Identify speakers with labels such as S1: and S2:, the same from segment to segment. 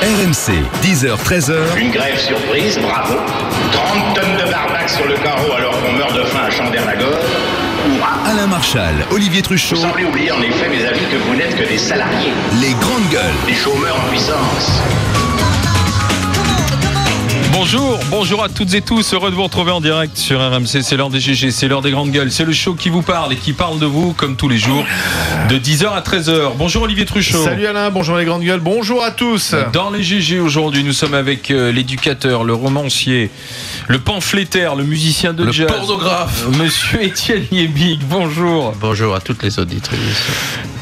S1: RMC, 10h-13h.
S2: Une grève surprise, bravo. 30 tonnes de barbac sur le carreau alors qu'on meurt de faim à Chandernagore.
S1: Alain Marchal, Olivier Truchot.
S2: Vous semblez oublier en effet, mes amis, que vous n'êtes que des salariés.
S1: Les grandes gueules.
S2: Des chômeurs en puissance.
S3: Bonjour à toutes et tous, heureux de vous retrouver en direct sur RMC, c'est l'heure des GG, c'est l'heure des grandes gueules, c'est le show qui vous parle et qui parle de vous comme tous les jours de 10h à 13h. Bonjour Olivier Truchot.
S4: Salut Alain, bonjour les grandes gueules, bonjour à tous.
S3: Dans les GG aujourd'hui, nous sommes avec l'éducateur, le romancier, le pamphlétaire, le musicien de jazz,
S5: le pornographe,
S3: monsieur Étienne Yébig, bonjour.
S5: Bonjour à toutes les auditrices.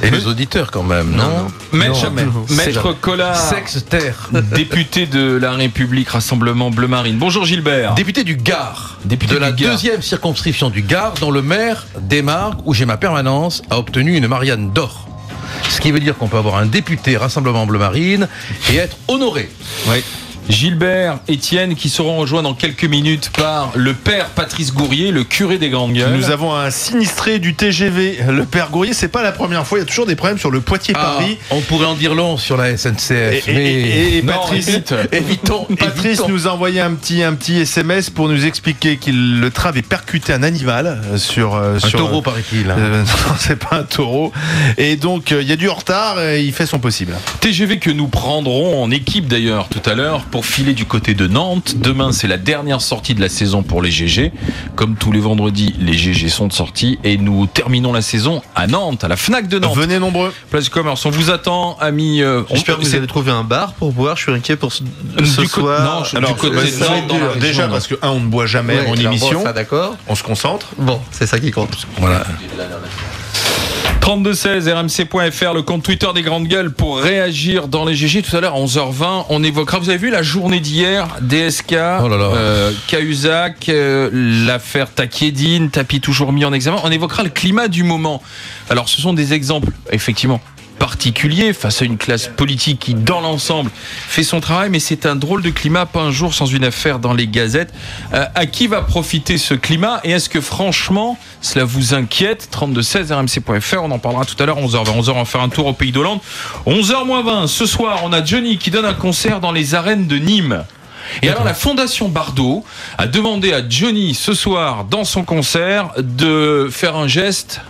S5: Et les auditeurs quand même, non?
S3: Maître Collard,
S5: Sexe-terre,
S3: député de la République, Rassemblement Bleu Marine. Bonjour Gilbert.
S5: Député du Gard,
S3: Député
S5: de la
S3: du Gard.
S5: deuxième circonscription du Gard, dont le maire Desmarques, où j'ai ma permanence, a obtenu une Marianne d'or. Ce qui veut dire qu'on peut avoir un député Rassemblement Bleu Marine et être honoré.
S3: Oui. Gilbert, Étienne, qui seront rejoints dans quelques minutes par le père Patrice Gourrier, le curé des grandes gueules.
S4: Nous avons un sinistré du TGV, le père Gourrier. C'est pas la première fois, il y a toujours des problèmes sur le Poitiers-Paris.
S5: On pourrait en dire long sur la SNCF,
S4: Et
S3: Non,
S4: Patrice,
S5: évitons.
S4: nous a envoyé un petit SMS pour nous expliquer qu'il le train avait percuté un animal sur
S5: Un taureau, paraît-il.
S4: Non, c'est pas un taureau. Et donc il y a du retard. Et il fait son possible.
S3: TGV que nous prendrons en équipe d'ailleurs tout à l'heure pour filer du côté de Nantes. Demain, c'est la dernière sortie de la saison pour les GG. Comme tous les vendredis, les GG sont de sortie et nous terminons la saison à Nantes, à la Fnac de Nantes.
S4: Venez nombreux.
S3: Place du Commerce, on vous attend, amis.
S6: J'espère que vous avez trouvé un bar pour boire. Je suis inquiet pour ce soir.
S3: Non, du côté de
S4: ça va
S3: Nantes,
S4: être
S3: dans la
S4: dur.
S3: région,
S4: Déjà
S3: non.
S4: parce que on ne boit jamais en
S6: alors
S4: émission.
S6: bon, ça, d'accord.
S4: On se concentre.
S6: Bon, c'est ça qui compte.
S5: Voilà.
S3: 3216 rmc.fr, le compte Twitter des grandes gueules pour réagir dans les GG. Tout à l'heure à 11h20, on évoquera, vous avez vu la journée d'hier, DSK,
S5: Oh là là.
S3: Cahuzac, l'affaire Takiedine, Tapi toujours mis en examen. On évoquera le climat du moment. Alors ce sont des exemples, effectivement, particuliers face à une classe politique qui, dans l'ensemble, fait son travail, mais c'est un drôle de climat, pas un jour sans une affaire dans les gazettes. À qui va profiter ce climat et est-ce que franchement cela vous inquiète? 3216 rmc.fr, on en parlera tout à l'heure 11h20. 11h, on va faire un tour au Pays d'Hollande. 11h-20, ce soir, on a Johnny qui donne un concert dans les arènes de Nîmes. Et alors la Fondation Bardot a demandé à Johnny ce soir dans son concert de faire un geste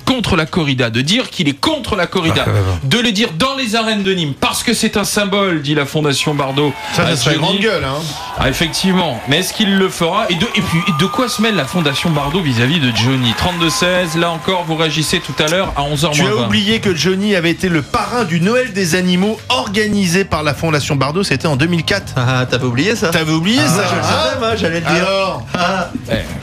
S3: contre la corrida, de dire qu'il est contre la corrida, de le dire dans les arènes de Nîmes, parce que c'est un symbole, dit la Fondation Bardot.
S4: Ça
S3: à
S4: serait
S3: Johnny.
S4: grande gueule, hein.
S3: Ah, effectivement, mais est-ce qu'il le fera et puis de quoi se mêle la Fondation Bardot vis-à-vis de Johnny? 3216, là encore, vous réagissez tout à l'heure à 11h20.
S4: Tu as oublié que Johnny avait été le parrain du Noël des animaux organisé par la Fondation Bardot. C'était en 2004.
S6: Ah, t'avais oublié ça?
S4: T'avais oublié
S6: Ah,
S4: ça?
S6: je le savais, moi, j'allais le dire.
S4: Alors,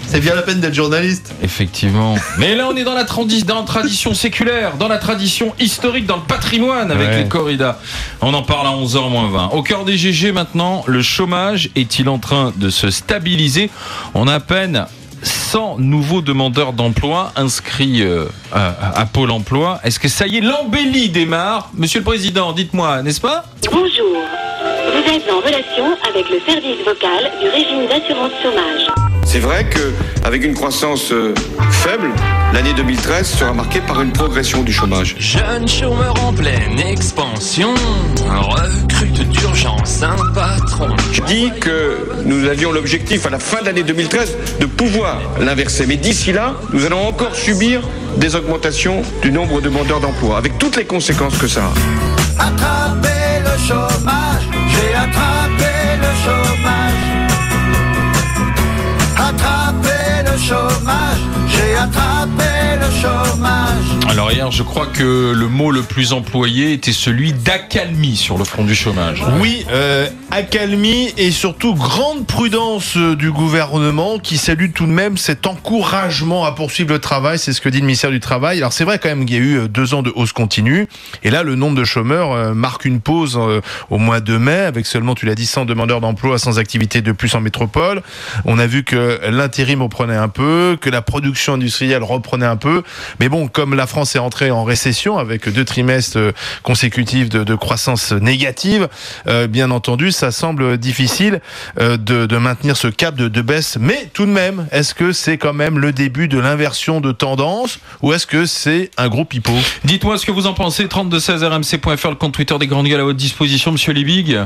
S6: C'est bien la peine d'être journaliste.
S3: Effectivement. Mais là, on est dans la tradition séculaire, dans la tradition historique, dans le patrimoine avec
S4: Ouais.
S3: les corridas. On en parle à 11h-20. Au cœur des GG maintenant, le chômage est-il en train de se stabiliser? On a à peine 100 nouveaux demandeurs d'emploi inscrits à Pôle emploi. Est-ce que ça y est, l'embellie démarre? Monsieur le Président, dites-moi, n'est-ce pas?
S7: Bonjour. Vous êtes en relation avec le service vocal du régime d'assurance chômage.
S8: C'est vrai qu'avec une croissance faible, l'année 2013 sera marquée par une progression du chômage.
S9: Jeune chômeur en pleine expansion, recrute d'urgence un patron.
S8: Je dis que nous avions l'objectif à la fin de l'année 2013 de pouvoir l'inverser. Mais d'ici là, nous allons encore subir des augmentations du nombre de demandeurs d'emploi, avec toutes les conséquences que ça a.
S10: Attraper le chômage, j'ai attrapé le chômage. Attraper le chômage, j'ai attrapé le chômage.
S3: Alors hier, je crois que le mot le plus employé était celui d'accalmie sur le front du chômage.
S4: oui, accalmie et surtout grande prudence du gouvernement qui salue tout de même cet encouragement à poursuivre le travail. C'est ce que dit le ministère du Travail. Alors c'est vrai quand même qu'il y a eu 2 ans de hausse continue. Et là, le nombre de chômeurs marque une pause au mois de mai avec seulement, tu l'as dit, 100 demandeurs d'emploi sans activité de plus en métropole. On a vu que l'intérim reprenait un peu, que la production industrielle reprenait un peu. Mais bon, comme la France est entré en récession avec 2 trimestres consécutifs de croissance négative. Bien entendu, ça semble difficile de maintenir ce cap de baisse. Mais tout de même, est-ce que c'est quand même le début de l'inversion de tendance ou est-ce que c'est un gros pipeau?
S3: Dites-moi ce que vous en pensez. 3216 rmc.fr, le compte Twitter des Grandes Gueules à votre disposition, monsieur Liebig.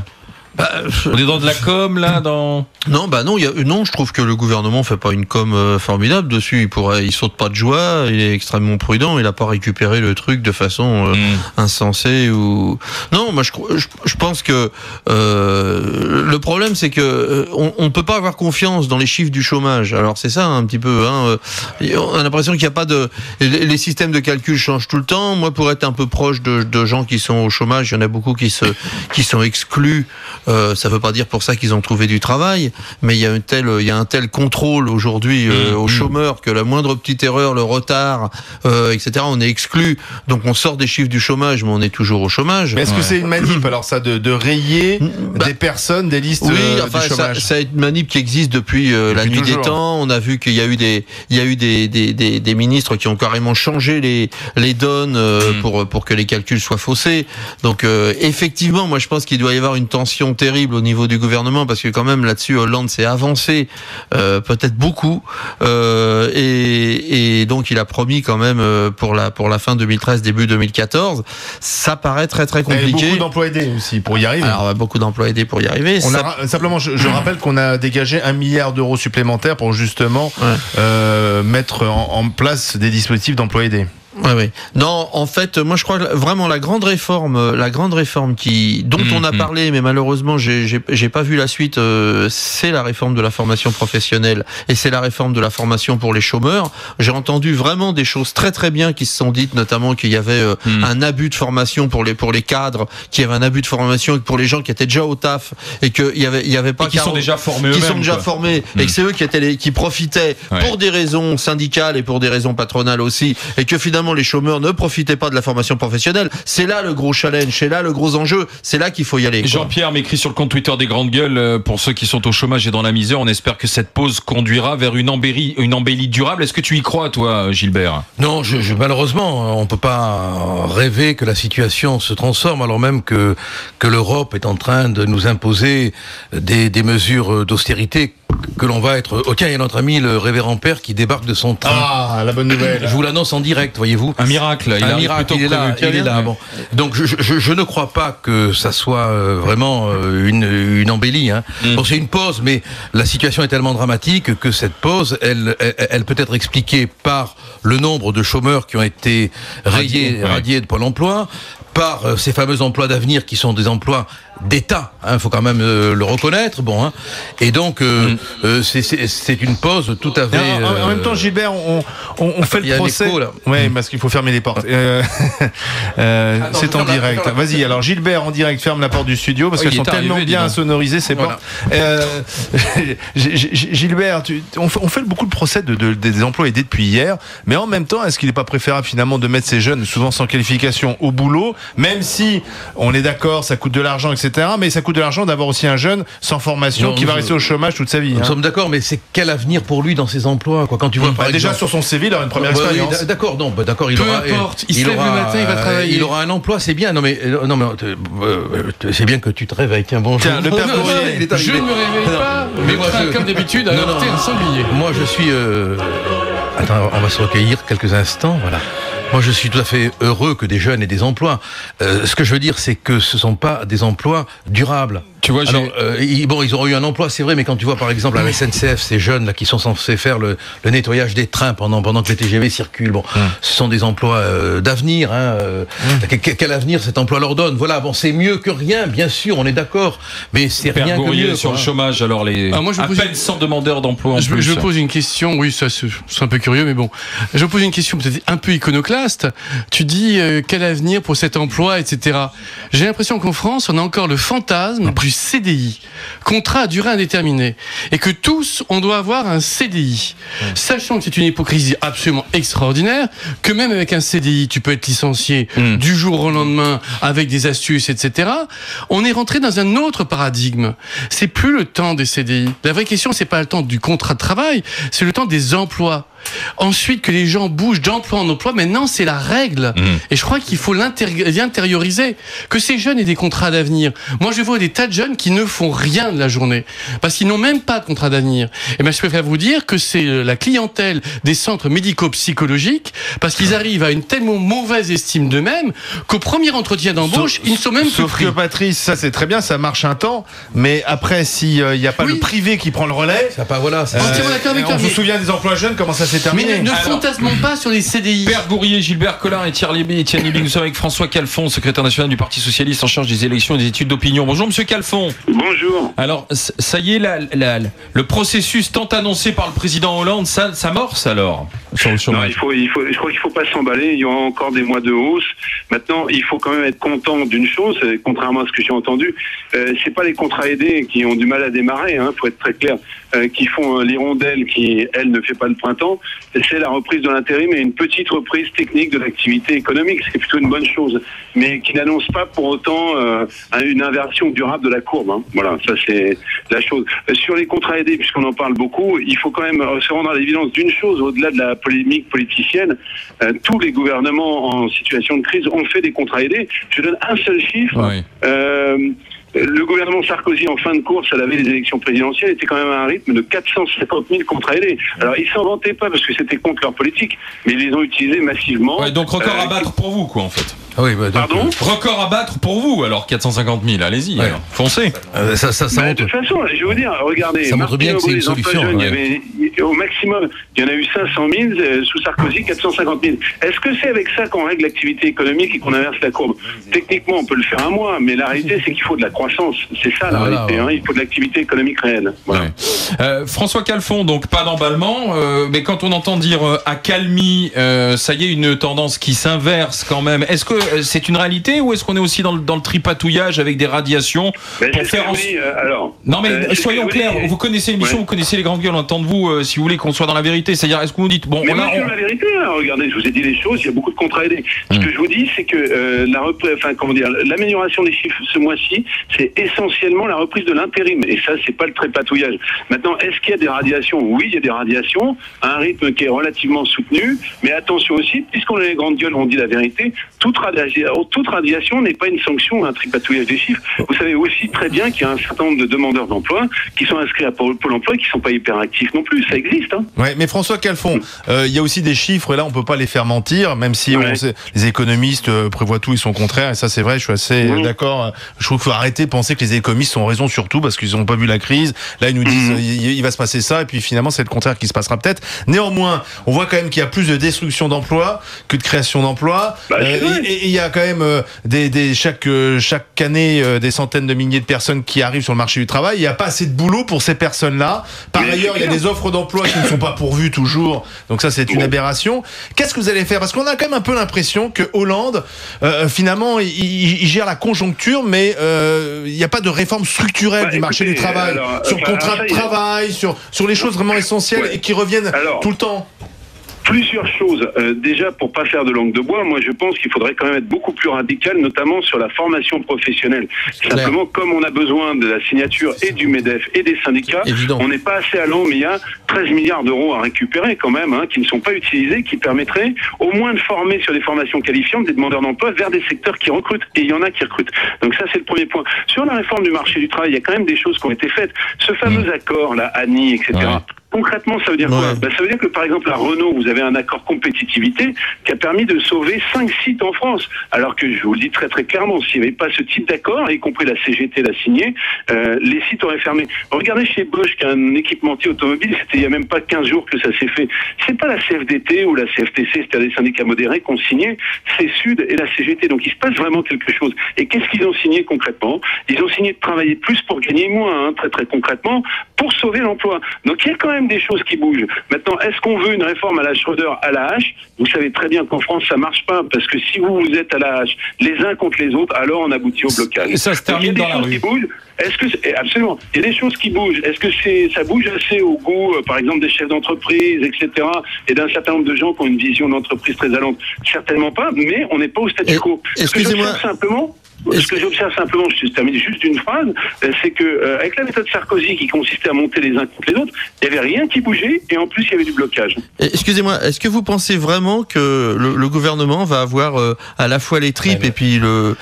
S3: On est dans de la com là, dans...
S6: Non, non, je trouve que le gouvernement fait pas une com formidable dessus. Il saute pas de joie, il est extrêmement prudent, il a pas récupéré le truc de façon insensée ou. Non, moi je pense que le problème c'est que on peut pas avoir confiance dans les chiffres du chômage. Alors c'est ça un petit peu. On a l'impression qu'il y a pas de. Les systèmes de calcul changent tout le temps. Moi, pour être un peu proche de gens qui sont au chômage, il y en a beaucoup qui sont exclus. Ça veut pas dire pour ça qu'ils ont trouvé du travail, mais il y a un tel contrôle aujourd'hui aux chômeurs que la moindre petite erreur, le retard, etc., on est exclu. Donc on sort des chiffres du chômage, mais on est toujours au chômage.
S4: Mais est-ce que c'est une manip alors ça de rayer des personnes des listes du chômage? Ça
S6: a une manip qui existe depuis la nuit des temps. On a vu qu'il y a eu des ministres qui ont carrément changé les donnes pour que les calculs soient faussés. Donc effectivement, moi je pense qu'il doit y avoir une tension terrible au niveau du gouvernement parce que quand même là-dessus Hollande s'est avancé peut-être beaucoup et donc il a promis quand même pour la fin 2013 début 2014. Ça paraît très très compliqué.
S4: Et beaucoup d'emplois aidés aussi pour y arriver.
S6: Alors beaucoup d'emplois aidés pour y arriver.
S4: Simplement je rappelle qu'on a dégagé 1 milliard d'euros supplémentaires pour justement mettre en place des dispositifs d'emplois aidés.
S6: Oui. Non, en fait, moi je crois que vraiment la grande réforme dont on a parlé, mais malheureusement j'ai pas vu la suite. C'est la réforme de la formation professionnelle et c'est la réforme de la formation pour les chômeurs. J'ai entendu vraiment des choses très très bien qui se sont dites, notamment qu'il y avait un abus de formation pour les cadres, qu'il y avait un abus de formation pour les gens qui étaient déjà au taf et qu'il y avait pas
S3: et qui sont déjà formés eux-mêmes,
S6: qui sont déjà formés et que c'est eux qui profitaient pour des raisons syndicales et pour des raisons patronales aussi, et que finalement les chômeurs ne profitaient pas de la formation professionnelle. C'est là le gros challenge, c'est là le gros enjeu, c'est là qu'il faut y aller.
S3: Jean-Pierre m'écrit sur le compte Twitter des Grandes Gueules, pour ceux qui sont au chômage et dans la misère, on espère que cette pause conduira vers une embellie durable. Est-ce que tu y crois, toi, Gilbert?
S5: Non, malheureusement, on peut pas rêver que la situation se transforme, alors même que l'Europe est en train de nous imposer des mesures d'austérité que l'on va être... Oh tiens, il y a notre ami le révérend père qui débarque de son train.
S4: Ah, la bonne nouvelle.
S5: Je vous l'annonce en direct, voyez-vous.
S3: Un miracle.
S5: Il est là. Bon. Donc je ne crois pas que ça soit vraiment une embellie. Bon, c'est une pause, mais la situation est tellement dramatique que cette pause, elle peut être expliquée par le nombre de chômeurs qui ont été radiés de Pôle emploi, par ces fameux emplois d'avenir qui sont des emplois d'État, faut quand même le reconnaître, et donc c'est une pause tout à fait.
S4: En même temps, Gilbert, on fait le procès. Oui, parce qu'il faut fermer les portes. C'est en direct. Vas-y, alors Gilbert en direct ferme la porte du studio parce qu'elles sont tellement bien sonorisées ces portes. Gilbert, on fait beaucoup de procès des emplois aidés depuis hier, mais en même temps, est-ce qu'il n'est pas préférable finalement de mettre ces jeunes, souvent sans qualification, au boulot, même si on est d'accord, ça coûte de l'argent, etc. Mais ça coûte de l'argent d'avoir aussi un jeune sans formation qui va rester au chômage toute sa vie.
S5: Nous sommes d'accord, mais c'est quel avenir pour lui dans ces emplois, quoi. Quand tu vois
S4: déjà sur son CV, il aura une première expérience.
S5: D'accord, il
S3: peu importe. Il se lève le matin, il va travailler.
S5: Il aura un emploi, c'est bien. Non mais c'est bien que tu te réveilles. Tiens, bonjour.
S4: Tiens, le père Bourrier.
S11: Je ne me réveille pas. Mais moi, comme d'habitude, à heurter un sanglier.
S5: Moi, je suis. Attends, on va se recueillir quelques instants. Voilà. Moi, je suis tout à fait heureux que des jeunes aient des emplois. Ce que je veux dire, c'est que ce ne sont pas des emplois durables.
S3: Tu vois,
S5: ils auront eu un emploi, c'est vrai, mais quand tu vois par exemple à la SNCF, ces jeunes là qui sont censés faire le nettoyage des trains pendant que les TGV circulent, ce sont des emplois d'avenir. Quel avenir cet emploi leur donne? Voilà, c'est mieux que rien, bien sûr, on est d'accord, mais c'est rien que mieux.
S3: Sur le chômage, alors moi, à peine 100 demandeurs d'emploi en plus.
S11: Je pose une question, oui, ça c'est un peu curieux, mais bon, je pose une question peut-être un peu iconoclaste. Tu dis quel avenir pour cet emploi, etc. J'ai l'impression qu'en France, on a encore le fantasme du CDI, contrat à durée indéterminée, et que tous, on doit avoir un CDI, sachant que c'est une hypocrisie absolument extraordinaire, que même avec un CDI, tu peux être licencié du jour au lendemain avec des astuces, etc. On est rentré dans un autre paradigme. C'est plus le temps des CDI. La vraie question, c'est pas le temps du contrat de travail, c'est le temps des emplois. Ensuite, que les gens bougent d'emploi en emploi, maintenant c'est la règle. Et je crois qu'il faut l'intérioriser. Que ces jeunes aient des contrats d'avenir. Moi, je vois des tas de jeunes qui ne font rien de la journée parce qu'ils n'ont même pas de contrat d'avenir. Et ben, je préfère vous dire que c'est la clientèle des centres médico-psychologiques parce qu'ils arrivent à une tellement mauvaise estime d'eux-mêmes qu'au premier entretien d'embauche, ils ne sont même plus
S4: Sauf
S11: pris.
S4: que Patrice, ça c'est très bien, ça marche un temps, mais après, s'il n'y a pas le privé qui prend le relais,
S5: ça pas, voilà.
S11: Entièrement d'accord avec toi,
S4: on se souvient des emplois jeunes, comment ça s'est terminé.
S11: Mais ne fantasmons pas sur les CDI.
S3: Père Gourrier, Gilbert Collin et Etienne Liebing. Nous sommes avec François Calfon, secrétaire national du Parti Socialiste en charge des élections et des études d'opinion. Bonjour Monsieur Calfon.
S2: Bonjour.
S3: Alors, ça y est, le processus tant annoncé par le président Hollande, ça s'amorce alors sur le chômage.
S12: Non, je crois qu'il faut pas s'emballer. Il y aura encore des mois de hausse. Maintenant, il faut quand même être content d'une chose, contrairement à ce que j'ai entendu. C'est pas les contrats aidés qui ont du mal à démarrer, faut être très clair, qui font l'hirondelle qui, elle, ne fait pas le printemps. C'est la reprise de l'intérim et une petite reprise technique de l'activité économique, ce qui est plutôt une bonne chose, mais qui n'annonce pas pour autant une inversion durable de la courbe. Voilà, ça c'est la chose. Sur les contrats aidés, puisqu'on en parle beaucoup, il faut quand même se rendre à l'évidence d'une chose, au-delà de la polémique politicienne, tous les gouvernements en situation de crise ont fait des contrats aidés. Je donne un seul chiffre.
S3: Oui.
S12: Le gouvernement Sarkozy, en fin de course, à la veille des élections présidentielles, était quand même à un rythme de 450 000 contrats aidés. Alors, ils s'en vantaient pas parce que c'était contre leur politique, mais ils les ont utilisés massivement.
S3: Ouais, donc record à battre pour vous, quoi, en fait.
S5: Ah oui, bah,
S12: Pardon ?
S3: Record à battre pour vous, alors 450 000, allez-y, alors, foncez.
S5: Ça
S12: De toute façon, je vais vous dire, regardez,
S5: ça montre bien que c'est une solution.
S12: Jeunes, il y avait, au maximum, il y en a eu 500 000, sous Sarkozy, 450 000. Est-ce que c'est avec ça qu'on règle l'activité économique et qu'on inverse la courbe ? Techniquement, on peut le faire un mois, mais la réalité, c'est qu'il faut de la croissance. C'est ça la réalité, il faut de l'activité économique réelle. Voilà.
S3: Ouais. François Calfon, donc pas d'emballement, mais quand on entend dire accalmie, ça y est, une tendance qui s'inverse quand même, est-ce que c'est une réalité ou est-ce qu'on est aussi dans le tripatouillage avec des radiations pour faire Non mais soyons clairs, vous connaissez l'émission, vous connaissez les grandes gueules, on attend de vous si vous voulez qu'on soit dans la vérité, c'est-à-dire est-ce que vous dites bon
S12: mais moi, la vérité, regardez, je vous ai dit les choses, il y a beaucoup de contrats aidés. Ce que je vous dis, c'est que l'amélioration des chiffres ce mois-ci, c'est essentiellement la reprise de l'intérim, et ça c'est pas le tripatouillage. Maintenant, est-ce qu'il y a des radiations ? Oui, il y a des radiations à un rythme qui est relativement soutenu, mais attention aussi, puisqu'on a les grandes gueules, on dit la vérité, toute radiation n'est pas une sanction à un tripatouillage des chiffres. Vous savez aussi très bien qu'il y a un certain nombre de demandeurs d'emploi qui sont inscrits à Pôle emploi et qui ne sont pas hyper actifs non plus. Ça existe.
S4: Ouais, mais François Calfon, il y a aussi des chiffres, et là on peut pas les faire mentir, même si les économistes prévoient tout, ils sont contraires, et ça c'est vrai, je suis assez d'accord. Je trouve qu'il faut arrêter de penser que les économistes ont raison, surtout parce qu'ils n'ont pas vu la crise. Là ils nous disent il va se passer ça, et puis finalement c'est le contraire qui se passera peut-être. Néanmoins, on voit quand même qu'il y a plus de destruction d'emplois que de création d'emplois. Et il y a quand même chaque année des centaines de milliers de personnes qui arrivent sur le marché du travail. Il n'y a pas assez de boulot pour ces personnes-là. Par ailleurs, il y a des offres d'emploi qui ne sont pas pourvues toujours. Donc ça, c'est une aberration. Qu'est-ce que vous allez faire ? Parce qu'on a quand même un peu l'impression que Hollande, finalement, il gère la conjoncture, mais il n'y a pas de réforme structurelle du marché du travail. Sur le contrat de travail, sur les choses vraiment essentielles et qui reviennent tout le temps.
S12: Plusieurs choses. Déjà, pour pas faire de langue de bois, moi je pense qu'il faudrait quand même être beaucoup plus radical, notamment sur la formation professionnelle. Simplement, comme on a besoin de la signature et du MEDEF et des syndicats, on n'est pas assez allant, mais il y a 13 milliards d'euros à récupérer quand même, qui ne sont pas utilisés, qui permettraient au moins de former sur des formations qualifiantes des demandeurs d'emploi vers des secteurs qui recrutent. Et il y en a qui recrutent. Donc ça, c'est le premier point. Sur la réforme du marché du travail, il y a quand même des choses qui ont été faites. Ce fameux accord, là, ANI, etc., concrètement, ça veut dire quoi ? Ça veut dire que, par exemple, à Renault, vous avez un accord compétitivité qui a permis de sauver 5 sites en France. Alors que, je vous le dis très très clairement, s'il n'y avait pas ce type d'accord, y compris la CGT l'a signé, les sites auraient fermé. Regardez chez Bosch, qui est un équipementier automobile, c'était il n'y a même pas 15 jours que ça s'est fait. C'est pas la CFDT ou la CFTC, c'est-à-dire des syndicats modérés qui ont signé, c'est Sud et la CGT. Donc il se passe vraiment quelque chose. Et qu'est-ce qu'ils ont signé concrètement ? Ils ont signé de travailler plus pour gagner moins, très très concrètement, pour sauver l'emploi. Donc il y a quand même des choses qui bougent. Maintenant, est-ce qu'on veut une réforme à la Schröder, à la hache ? Vous savez très bien qu'en France, ça marche pas, parce que si vous êtes à la hache, les uns contre les autres, alors on aboutit au blocage.
S3: Et ça se termine dans la rue.
S12: Est-ce que absolument, il y a des choses qui bougent. Est-ce que ça bouge assez au goût, par exemple, des chefs d'entreprise, etc., et d'un certain nombre de gens qui ont une vision d'entreprise très allante ? Certainement pas, mais on n'est pas au statu quo.
S6: Excusez-moi.
S12: Simplement. Ce que j'observe simplement, je termine juste d'une phrase, c'est que avec la méthode Sarkozy qui consistait à monter les uns contre les autres, il n'y avait rien qui bougeait et en plus il y avait du blocage.
S6: Excusez-moi, est-ce que vous pensez vraiment que le gouvernement va avoir à la fois les tripes et puis le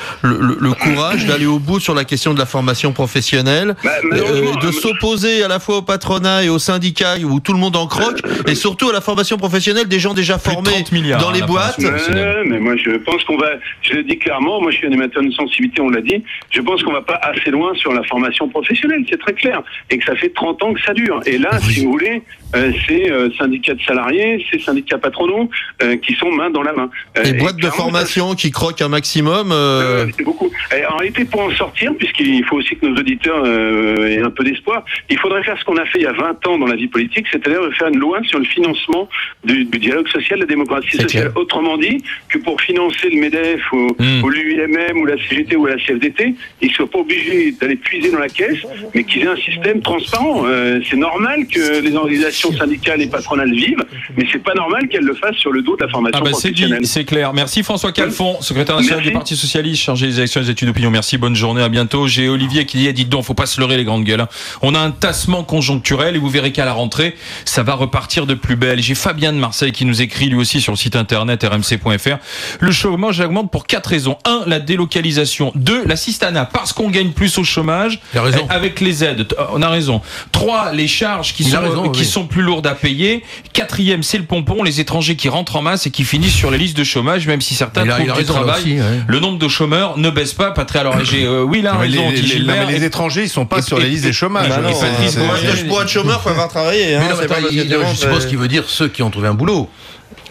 S6: courage d'aller au bout sur la question de la formation professionnelle, de s'opposer à la fois au patronat et aux syndicats où tout le monde en croque, et surtout à la formation professionnelle des gens déjà formés dans les boîtes?
S12: Mais moi je pense qu'on va, je le dis clairement, moi je suis animateur de sensibilité, on l'a dit, je pense qu'on va pas assez loin sur la formation professionnelle, c'est très clair, et que ça fait 30 ans que ça dure. Et là, si vous voulez, c'est syndicats de salariés, c'est syndicats patronaux qui sont main dans la main.
S6: Les boîtes de formation qui croquent un maximum.
S12: C'est beaucoup. Et en réalité, pour en sortir, puisqu'il faut aussi que nos auditeurs aient un peu d'espoir, il faudrait faire ce qu'on a fait il y a 20 ans dans la vie politique, c'est-à-dire faire une loi sur le financement du dialogue social, de la démocratie sociale. Autrement dit, que pour financer le MEDEF ou l'UIMM ou la CGT ou la CFDT, ils ne soient pas obligés d'aller puiser dans la caisse, mais qu'ils aient un système transparent. C'est normal que les organisations syndicales et patronales vivent, mais c'est pas normal qu'elles le fassent sur le dos de la formation professionnelle.
S3: C'est clair. Merci François Calfon, secrétaire national du Parti Socialiste, chargé des élections et des études d'opinion. Merci, bonne journée, à bientôt. J'ai Olivier qui dit, dites donc, faut pas se leurrer les grandes gueules. On a un tassement conjoncturel et vous verrez qu'à la rentrée, ça va repartir de plus belle. J'ai Fabien de Marseille qui nous écrit lui aussi sur le site internet rmc.fr. Le chômage augmente pour 4 raisons. 1, la délocalisation. 2, l'assistanat, parce qu'on gagne plus au chômage avec les aides. On a raison. 3, les charges qui sont plus lourdes à payer. 4e, c'est le pompon, les étrangers qui rentrent en masse et qui finissent sur les listes de chômage, même si certains trouvent du travail. Aussi, le nombre de chômeurs ne baisse pas. Patrick, alors j'ai raison.
S4: Les étrangers, ils sont pas sur les listes des chômages.
S6: Pour être chômeur, faut avoir travaillé.
S5: Je suppose qu'il veut dire ceux qui ont trouvé un boulot.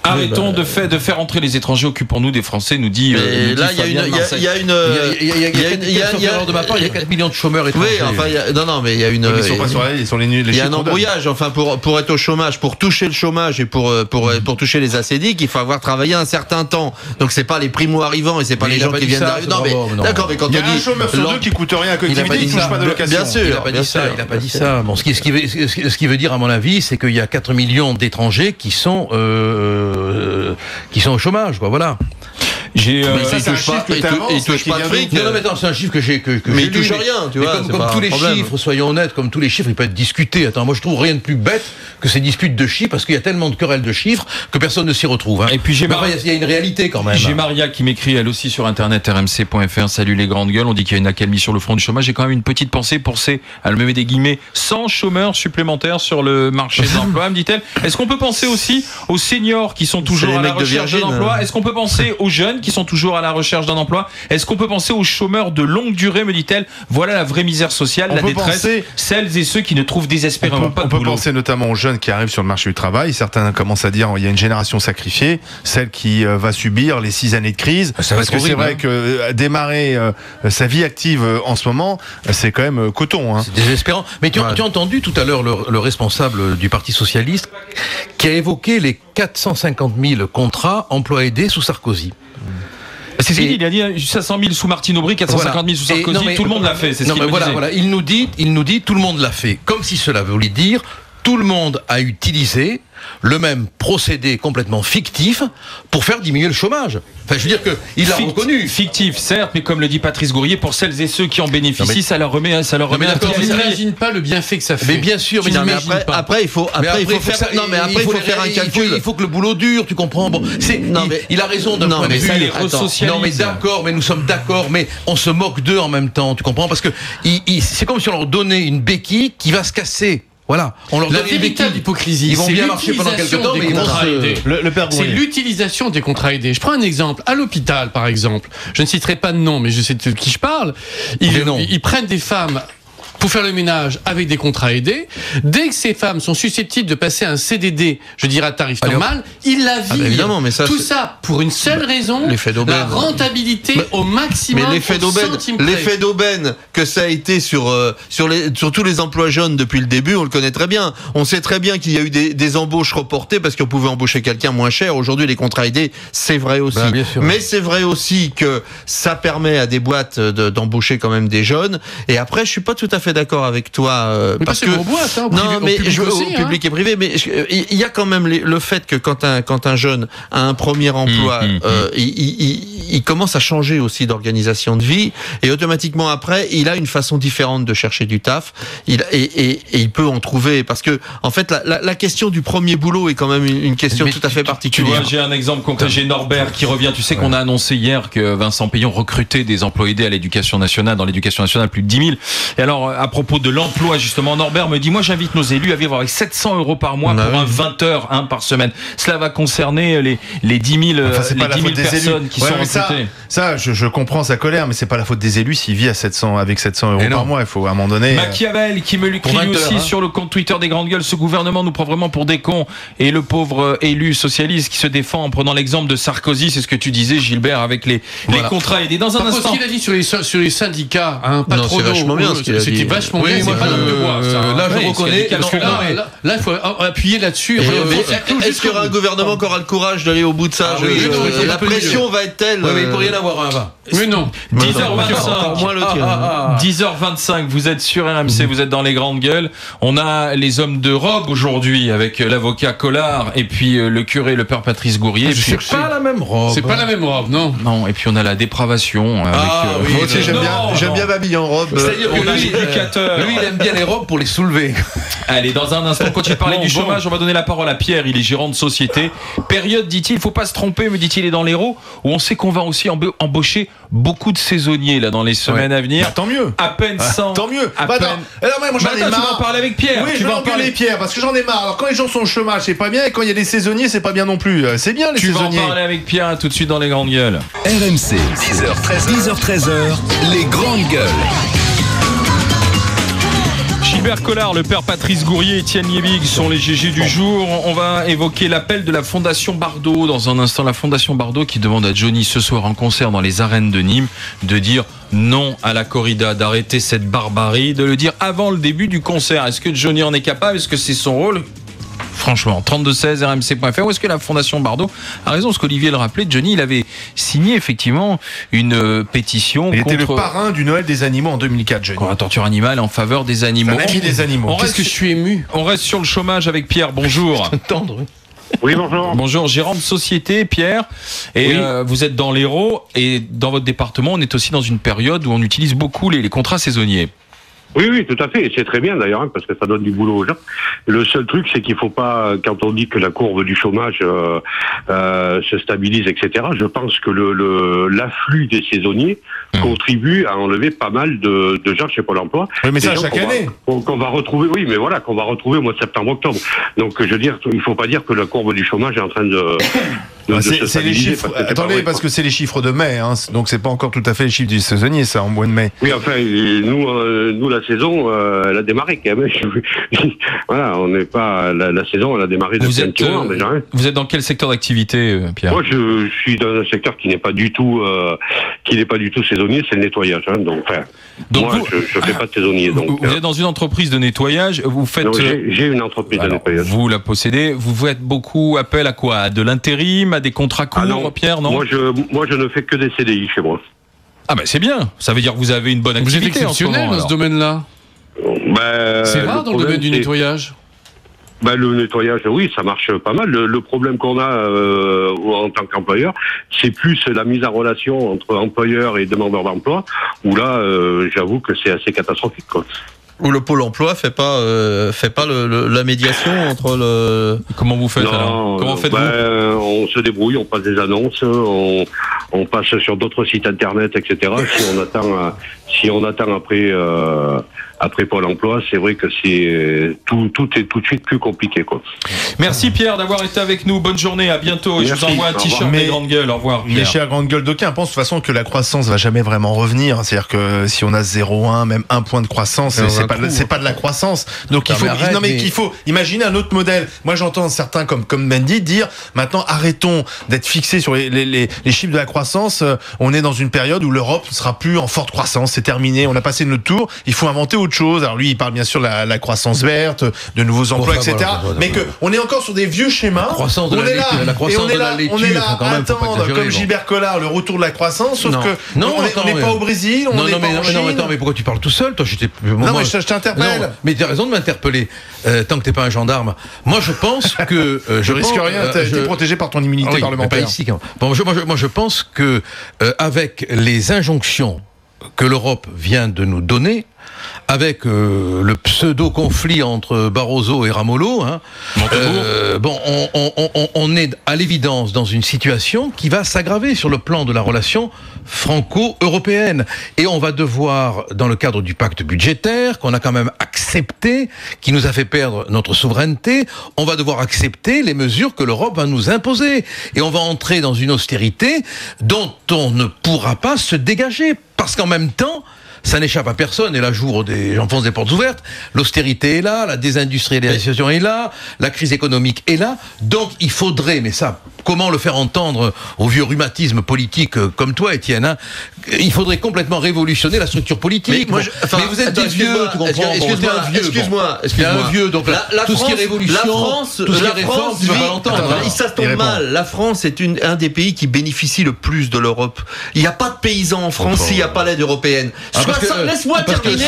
S3: Arrêtons de faire entrer les étrangers, occupons-nous des Français, nous dit.
S6: Là, il y a une.
S5: De ma part, il y a 4 millions de chômeurs étrangers.
S6: Oui, enfin, mais il y a une.
S4: Ils sont pas sur les chiffres.
S6: Il y a un embrouillage. Enfin, pour être au chômage, pour toucher le chômage et pour toucher les ACDIC, il faut avoir travaillé un certain temps. Donc c'est pas les primo-arrivants et c'est pas les gens qui viennent d'arriver. Non, mais d'accord, mais quand on dit.
S4: Il y a un chômeur sur deux qui coûte rien à la collectivité, il touche pas d'allocation.
S6: Bien sûr.
S5: Il a pas dit ça. Bon, ce qui veut dire, à mon avis, c'est qu'il y a 4 millions d'étrangers qui sont au chômage, quoi, voilà.
S6: Il touche pas de fric.
S5: Non, mais attends, c'est un chiffre que j'ai
S6: mais il touche rien, tu vois.
S5: Comme tous les chiffres, soyons honnêtes, comme tous les chiffres, ils peuvent être discutés. Attends, moi je trouve rien de plus bête que ces disputes de chiffres, parce qu'il y a tellement de querelles de chiffres que personne ne s'y retrouve. Hein.
S3: Et puis
S5: il y a une réalité quand même.
S3: J'ai Maria qui m'écrit elle aussi sur internet rmc.fr. Salut les grandes gueules. On dit qu'il y a une accalmie sur le front du chômage. J'ai quand même une petite pensée pour elle me met des guillemets, 100 chômeurs supplémentaires sur le marché de l'emploi, me dit-elle. Est-ce qu'on peut penser aussi aux seniors qui sont toujours à la recherche d'un emploi? Est-ce qu'on peut penser aux jeunes qui sont toujours à la recherche d'un emploi? Est-ce qu'on peut penser aux chômeurs de longue durée, me dit-elle? Voilà la vraie misère sociale, la détresse, celles et ceux qui ne trouvent désespérément pas de boulot.
S4: On peut penser notamment aux jeunes qui arrivent sur le marché du travail. Certains commencent à dire il y a une génération sacrifiée, celle qui va subir les 6 années de crise. Parce que c'est vrai que démarrer sa vie active en ce moment, c'est quand même coton.
S5: C'est désespérant. Mais tu as entendu tout à l'heure le responsable du Parti Socialiste qui a évoqué les 450 000 contrats emploi aidés sous Sarkozy.
S3: C'est ce qu'il dit, il a dit 500 000 sous Martine Aubry, 450 000 sous Sarkozy, tout le monde l'a fait. C'est ce qu'il
S5: voilà, il nous dit tout le monde l'a fait. Comme si cela voulait dire tout le monde a utilisé le même procédé complètement fictif pour faire diminuer le chômage. Enfin, je veux dire qu'il l'a reconnu.
S3: Fictif, certes, mais comme le dit Patrice Gourrier, pour celles et ceux qui en bénéficient, ça leur remet un
S11: n'imagine pas le bienfait que ça fait.
S5: Mais bien sûr, mais
S6: après il faut faire un calcul.
S5: Il faut que le boulot dure, tu comprends. Bon, il a raison d'un point de vue. Non, mais d'accord, mais nous sommes d'accord, mais on se moque d'eux en même temps, tu comprends? Parce que c'est comme si on leur donnait une béquille qui va se casser. Voilà, on leur donne
S11: une véritable hypocrisie.
S5: Ils vont bien marcher pendant quelques temps, mais
S11: c'est l'utilisation des contrats aidés. Je prends un exemple. À l'hôpital, par exemple, je ne citerai pas de nom, mais je sais de qui je parle. Ils prennent des femmes pour faire le ménage avec des contrats aidés. Dès que ces femmes sont susceptibles de passer un CDD, je dirais à tarif normal, ils la virent.
S6: Évidemment, mais ça,
S11: tout ça pour une seule raison, la rentabilité au maximum.
S6: Mais l'effet d'aubaine que ça a été sur tous les emplois jeunes depuis le début, on le connaît très bien. On sait très bien qu'il y a eu des embauches reportées parce qu'on pouvait embaucher quelqu'un moins cher. Aujourd'hui, les contrats aidés, c'est vrai aussi. Mais c'est vrai aussi que ça permet à des boîtes d'embaucher quand même des jeunes. Et après, je suis pas tout à fait d'accord avec toi parce que
S11: aux boîtes, hein,
S6: non, mais au
S11: aussi,
S6: public et privé, mais il y a quand même le fait que quand un jeune a un premier emploi, il commence à changer aussi d'organisation de vie et automatiquement après, il a une façon différente de chercher du taf. Et il peut en trouver parce que en fait la question du premier boulot est quand même une question tout à fait particulière.
S3: J'ai un exemple concret, j'ai Norbert qui revient. Tu sais qu'on a annoncé hier que Vincent Payon recrutait des emplois aidés à l'éducation nationale, dans l'éducation nationale plus de 10 000. Et alors à propos de l'emploi justement, Norbert me dit moi j'invite nos élus à vivre avec 700 € par mois pour un 20 heures par semaine. Cela va concerner les 10 000,
S4: enfin,
S3: les 10 000 personnes qui sont recrutées.
S4: Ça, je comprends sa colère, mais c'est pas la faute des élus s'il vit avec 700 € par mois. Il faut à un moment donné.
S3: Machiavel qui me crie aussi sur le compte Twitter des Grandes Gueules, ce gouvernement nous prend vraiment pour des cons. Et le pauvre élu socialiste qui se défend en prenant l'exemple de Sarkozy, c'est ce que tu disais Gilbert avec les contrats aidés. Dans un instant.
S11: Ce qu'il a dit sur les syndicats, patronaux,
S6: c'est vachement bien ce qu'il a dit.
S11: C'était vachement bien.
S3: C'est pas de bois.
S5: Là, je reconnais.
S11: Là, il faut appuyer là-dessus.
S6: Est-ce qu'il y aura un gouvernement qui aura le courage d'aller au bout de ça? La pression va être telle.
S5: Mais il peut rien avoir un va.
S11: Mais non.
S3: 10h25. 10h25. Vous êtes sur RMC, vous êtes dans les Grandes Gueules. On a les hommes de robe aujourd'hui avec l'avocat Collard et puis le curé, le père Patrice Gourrier.
S5: C'est pas la même robe.
S11: C'est pas la même robe, non.
S3: Non. Et puis on a la dépravation. Avec,
S4: moi aussi j'aime bien m'habiller en robe.
S5: C'est-à-dire que lui, il aime bien les robes pour les soulever.
S3: Allez, dans un instant, quand tu parlais du chômage, on va donner la parole à Pierre. Il est gérant de société. Période, dit-il, il faut pas se tromper, me dit-il, est dans l'Hérault, où on sait qu'on va aussi embaucher beaucoup de saisonniers là dans les semaines à venir.
S4: Tant mieux.
S3: À peine 100.
S4: Tant mieux.
S3: Alors,
S4: moi j'en ai marre.
S3: Tu vas en parler avec Pierre.
S4: Oui, je vais en parler Pierre parce que j'en ai marre. Alors quand les gens sont au chômage, c'est pas bien, et quand il y a des saisonniers, c'est pas bien non plus. C'est bien les saisonniers.
S3: Tu vas en parler avec Pierre tout de suite dans les Grandes Gueules.
S1: RMC, 10h13h, les Grandes Gueules.
S3: Gilbert Collard, le père Patrice Gourrier, Étienne Liebig sont les GG du jour. On va évoquer l'appel de la Fondation Bardot. Dans un instant, la Fondation Bardot qui demande à Johnny ce soir en concert dans les arènes de Nîmes de dire non à la corrida, d'arrêter cette barbarie, de le dire avant le début du concert. Est-ce que Johnny en est capable? Est-ce que c'est son rôle? Franchement, 3216 rmc.fr. Ou est-ce que la Fondation Bardot a raison? Ce qu'Olivier le rappelait, Johnny, il avait signé effectivement une pétition
S4: il
S3: contre...
S4: était le parrain du Noël des animaux en 2004, Johnny.
S3: Contre la torture animale en faveur des animaux.
S4: Un ami des animaux.
S11: Qu'est-ce que je suis ému.
S3: On reste sur le chômage avec Pierre. Bonjour.
S5: Tendre.
S12: Oui, bonjour.
S3: Bonjour, gérant de société, Pierre. Et vous êtes dans l'Hérault et dans votre département, on est aussi dans une période où on utilise beaucoup les contrats saisonniers.
S12: Oui, tout à fait. Et c'est très bien d'ailleurs, parce que ça donne du boulot aux gens. Le seul truc, c'est qu'il faut pas, quand on dit que la courbe du chômage se stabilise, etc., je pense que l'afflux des saisonniers contribue à enlever pas mal de gens chez Pôle emploi.
S4: Oui, mais ça chaque année.
S12: Qu'on va retrouver, oui, mais voilà, qu'on va retrouver au mois de septembre-octobre. Donc, je veux dire, il faut pas dire que la courbe du chômage est en train de
S4: c'est les chiffres. Attendez, parce que c'est les chiffres de mai, hein, donc c'est pas encore tout à fait les chiffres du saisonnier, ça, en mois de mai.
S12: Oui, enfin, nous la saison, elle a démarré quand même. Voilà, on n'est pas la saison, elle a démarré depuis un petit moment déjà. Hein.
S3: Vous êtes dans quel secteur d'activité, Pierre?
S12: Moi, je suis dans un secteur qui n'est pas du tout saisonnier, c'est le nettoyage. Hein, donc moi, je fais pas de saisonnier. Donc,
S3: vous êtes dans une entreprise de nettoyage. Vous faites.
S12: J'ai une entreprise de nettoyage.
S3: Vous la possédez. Vous faites beaucoup appel à quoi? À de l'intérim, à des contrats courts, Pierre, non?
S12: Moi, je ne fais que des CDI chez moi.
S3: Ah ben c'est bien. Ça veut dire que vous avez une bonne activité.
S11: Vous êtes exceptionnel dans ce domaine-là. C'est rare dans le domaine du nettoyage.
S12: Le nettoyage, oui, ça marche pas mal. Le problème qu'on a en tant qu'employeur, c'est plus la mise en relation entre employeurs et demandeurs d'emploi, où là, j'avoue que c'est assez catastrophique, quoi.
S6: Où le Pôle emploi fait pas la médiation entre le...
S3: Comment vous faites alors? Comment faites-vous?
S12: On se débrouille, on passe des annonces, on passe sur d'autres sites internet, etc. Si on attend après Pôle emploi, c'est vrai que tout est tout de suite plus compliqué, quoi.
S3: Merci Pierre d'avoir été avec nous. Bonne journée, à bientôt. Et je vous envoie un t-shirt des Grandes Gueules. Au revoir.
S4: Pierre. Mais chers Grandes Gueules, d'aucuns pensent de toute façon que la croissance va jamais vraiment revenir. C'est-à-dire que si on a 0,1, même 1 point de croissance, c'est pas de la croissance. Donc il faut imaginer un autre modèle. Moi j'entends certains comme Mendy dire maintenant arrêtons d'être fixés sur les chiffres de la croissance. On est dans une période où l'Europe ne sera plus en forte croissance. C'est terminé. On a passé notre tour. Il faut inventer autre autre chose. Alors lui, il parle bien sûr de la croissance verte, de nouveaux emplois, etc. Mais qu'on est encore sur des vieux schémas.
S5: Croissance de
S4: on est là,
S5: la croissance de la laitue,
S4: on est là
S5: quand
S4: à
S5: même, faut pas
S4: attendre,
S5: exagérer,
S4: comme Gilbert Collard, le retour de la croissance, sauf que
S5: non,
S4: on n'est pas au Brésil, on n'est pas en Chine.
S5: Non, attends, mais pourquoi tu parles tout seul? Toi,
S4: mais je t'interpelle.
S5: Non, mais tu as raison de m'interpeller, tant que t'es pas un gendarme. Moi, je pense que...
S4: je risque rien, t'es protégé par ton immunité parlementaire.
S5: Mais pas ici, quand même. Bon, moi, je pense que avec les injonctions que l'Europe vient de nous donner, avec le pseudo-conflit entre Barroso et Ramolo, on est à l'évidence dans une situation qui va s'aggraver sur le plan de la relation franco-européenne. Et on va devoir, dans le cadre du pacte budgétaire, qu'on a quand même accepté, qui nous a fait perdre notre souveraineté, on va devoir accepter les mesures que l'Europe va nous imposer. Et on va entrer dans une austérité dont on ne pourra pas se dégager. Parce qu'en même temps, ça n'échappe à personne, et là j'enfonce des portes ouvertes, l'austérité est là, la désindustrialisation est là, la crise économique est là, donc il faudrait, mais ça, comment le faire entendre au vieux rhumatisme politique comme toi, Étienne, il faudrait complètement révolutionner la structure politique. Mais vous êtes des vieux, tu comprends? Excuse-moi. Un vieux, donc tout ce qui est révolution, tout ce qui est réforme, tu vas pas l'entendre.
S6: Ça tombe mal. La France est un des pays qui bénéficie le plus de l'Europe. Il n'y a pas de paysans en France s'il n'y a pas l'aide européenne. Laisse-moi terminer.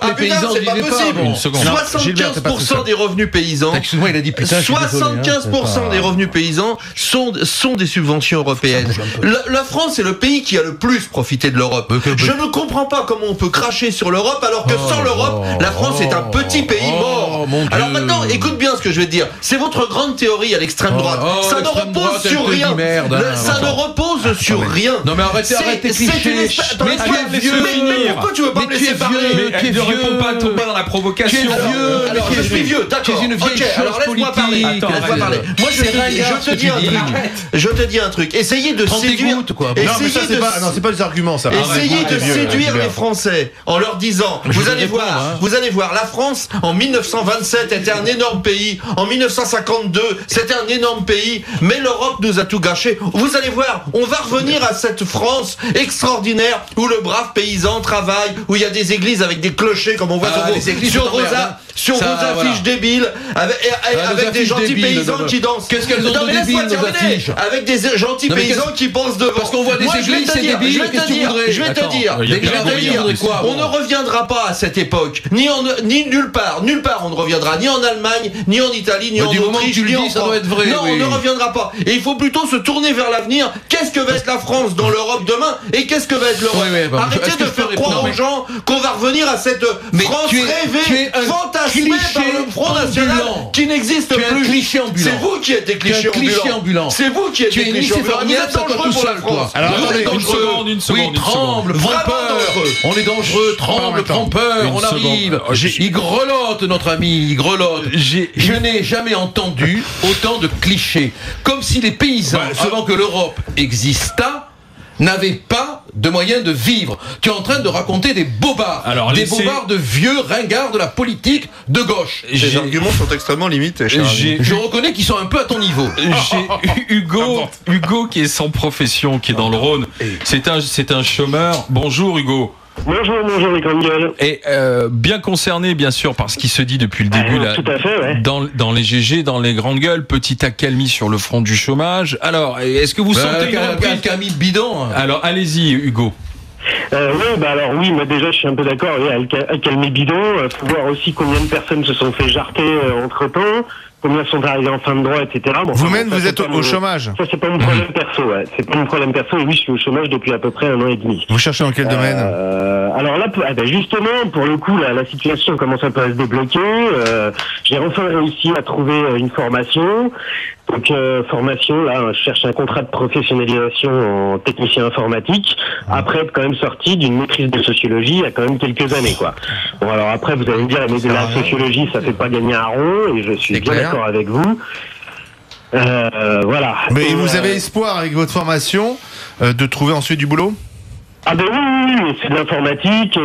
S5: Les paysans,
S6: c'est pas possible. 75% des revenus paysans.
S5: Excuse-moi, il a dit putain.
S6: 75% des revenus paysans sont des subventions européennes. La France est le pays qui a le plus profité de l'Europe. Je ne comprends pas comment on peut cracher sur l'Europe alors que sans l'Europe, la France est un petit pays mort. Alors maintenant, écoute bien ce que je vais te dire. C'est votre grande théorie à l'extrême droite. Ça ne repose sur rien. Ça ne repose sur rien.
S5: Non mais arrêtez tes clichés.
S6: Mais tu es vieux. Mais pourquoi tu veux pas me laisser parler?
S3: Mais ne réponds pas dans la provocation.
S6: Tu es vieux. Alors je suis vieux, d'accord. Ok, alors laisse-moi parler. Moi je te dis un truc. Essayez de séduire.
S4: Non, c'est pas des arguments, ça.
S6: Essayez de séduire les Français en leur disant, vous allez voir, la France en 1927 était un énorme pays. En 1952, c'était un énorme pays. Mais l'Europe nous a tout gâché. Vous allez voir, on va revenir à cette France extraordinaire où le brave paysan travaille, où il y a des églises avec des clochers comme on voit sur vos affiches débiles, avec des gentils paysans qui dansent.
S5: Qu'est-ce qu'elles ont de débile, nos affiches?
S6: Avec des gentils paysans qui pensent devant.
S5: Parce qu'on voit des églises, c'est débile. Qu'est-ce que tu voudrais?
S6: Je vais te dire, on ne reviendra pas à cette époque, ni nulle part on ne reviendra, ni en Allemagne, ni en Italie, ni en Autriche, ni en France. Non, on ne reviendra pas. Et il faut plutôt se tourner vers l'avenir. Qu'est-ce que va être la France dans l'Europe demain et qu'est-ce que va être l'Europe? Arrêtez de faire croire aux gens qu'on va revenir à cette France rêvée, fantasmée par le Front National qui n'existe plus. C'est vous qui êtes des clichés ambulants. C'est vous qui êtes des clichés ambulants. Vous êtes dangereux pour la France.
S3: Alors attendez, une seconde.
S5: Tremble, prends peur. On est dangereux, tremble, prends peur, on arrive. Il grelotte, notre ami, il grelotte. Je n'ai jamais entendu autant de clichés. Comme si les paysans, avant que l'Europe existât, n'avaient pas de moyens de vivre. Tu es en train de raconter des bobards. Bobards de vieux ringards de la politique de gauche.
S6: Ces arguments sont extrêmement limités.
S5: Je reconnais qu'ils sont un peu à ton niveau.
S3: J'ai Hugo qui est sans profession, qui est dans le Rhône. C'est un chômeur. Bonjour Hugo.
S13: Bonjour les grandes gueules.
S3: Et bien concerné, bien sûr, par ce qui se dit depuis le début là,
S13: tout à fait, ouais.
S3: dans les GG, dans les grandes gueules, petite accalmie sur le front du chômage. Alors, est-ce que vous sentez
S5: accalmie de bidon?
S3: Alors, allez-y, Hugo.
S13: Oui, moi déjà je suis un peu d'accord, accalmie bidon. Faut voir aussi combien de personnes se sont fait jarter entre temps. Combien sont arrivés en fin de droit, etc.
S4: Vous-même, vous êtes au chômage?
S13: Ça, c'est pas mon problème perso, ouais. C'est pas mon problème perso, et oui, je suis au chômage depuis à peu près 1 an et demi.
S4: Vous cherchez dans quel domaine?
S13: Alors là, justement, pour le coup, la situation commence un peu à se débloquer. J'ai enfin réussi à trouver une formation. Donc, formation, là, je cherche un contrat de professionnalisation en technicien informatique, après être quand même sorti d'une maîtrise de sociologie il y a quand même quelques années, quoi. Bon, alors après, vous allez me dire, mais de la sociologie, ça fait pas gagner un rond, et je suis bien d'accord avec vous. Voilà.
S4: Mais vous avez espoir, avec votre formation, de trouver ensuite du boulot?
S13: Oui, c'est de l'informatique,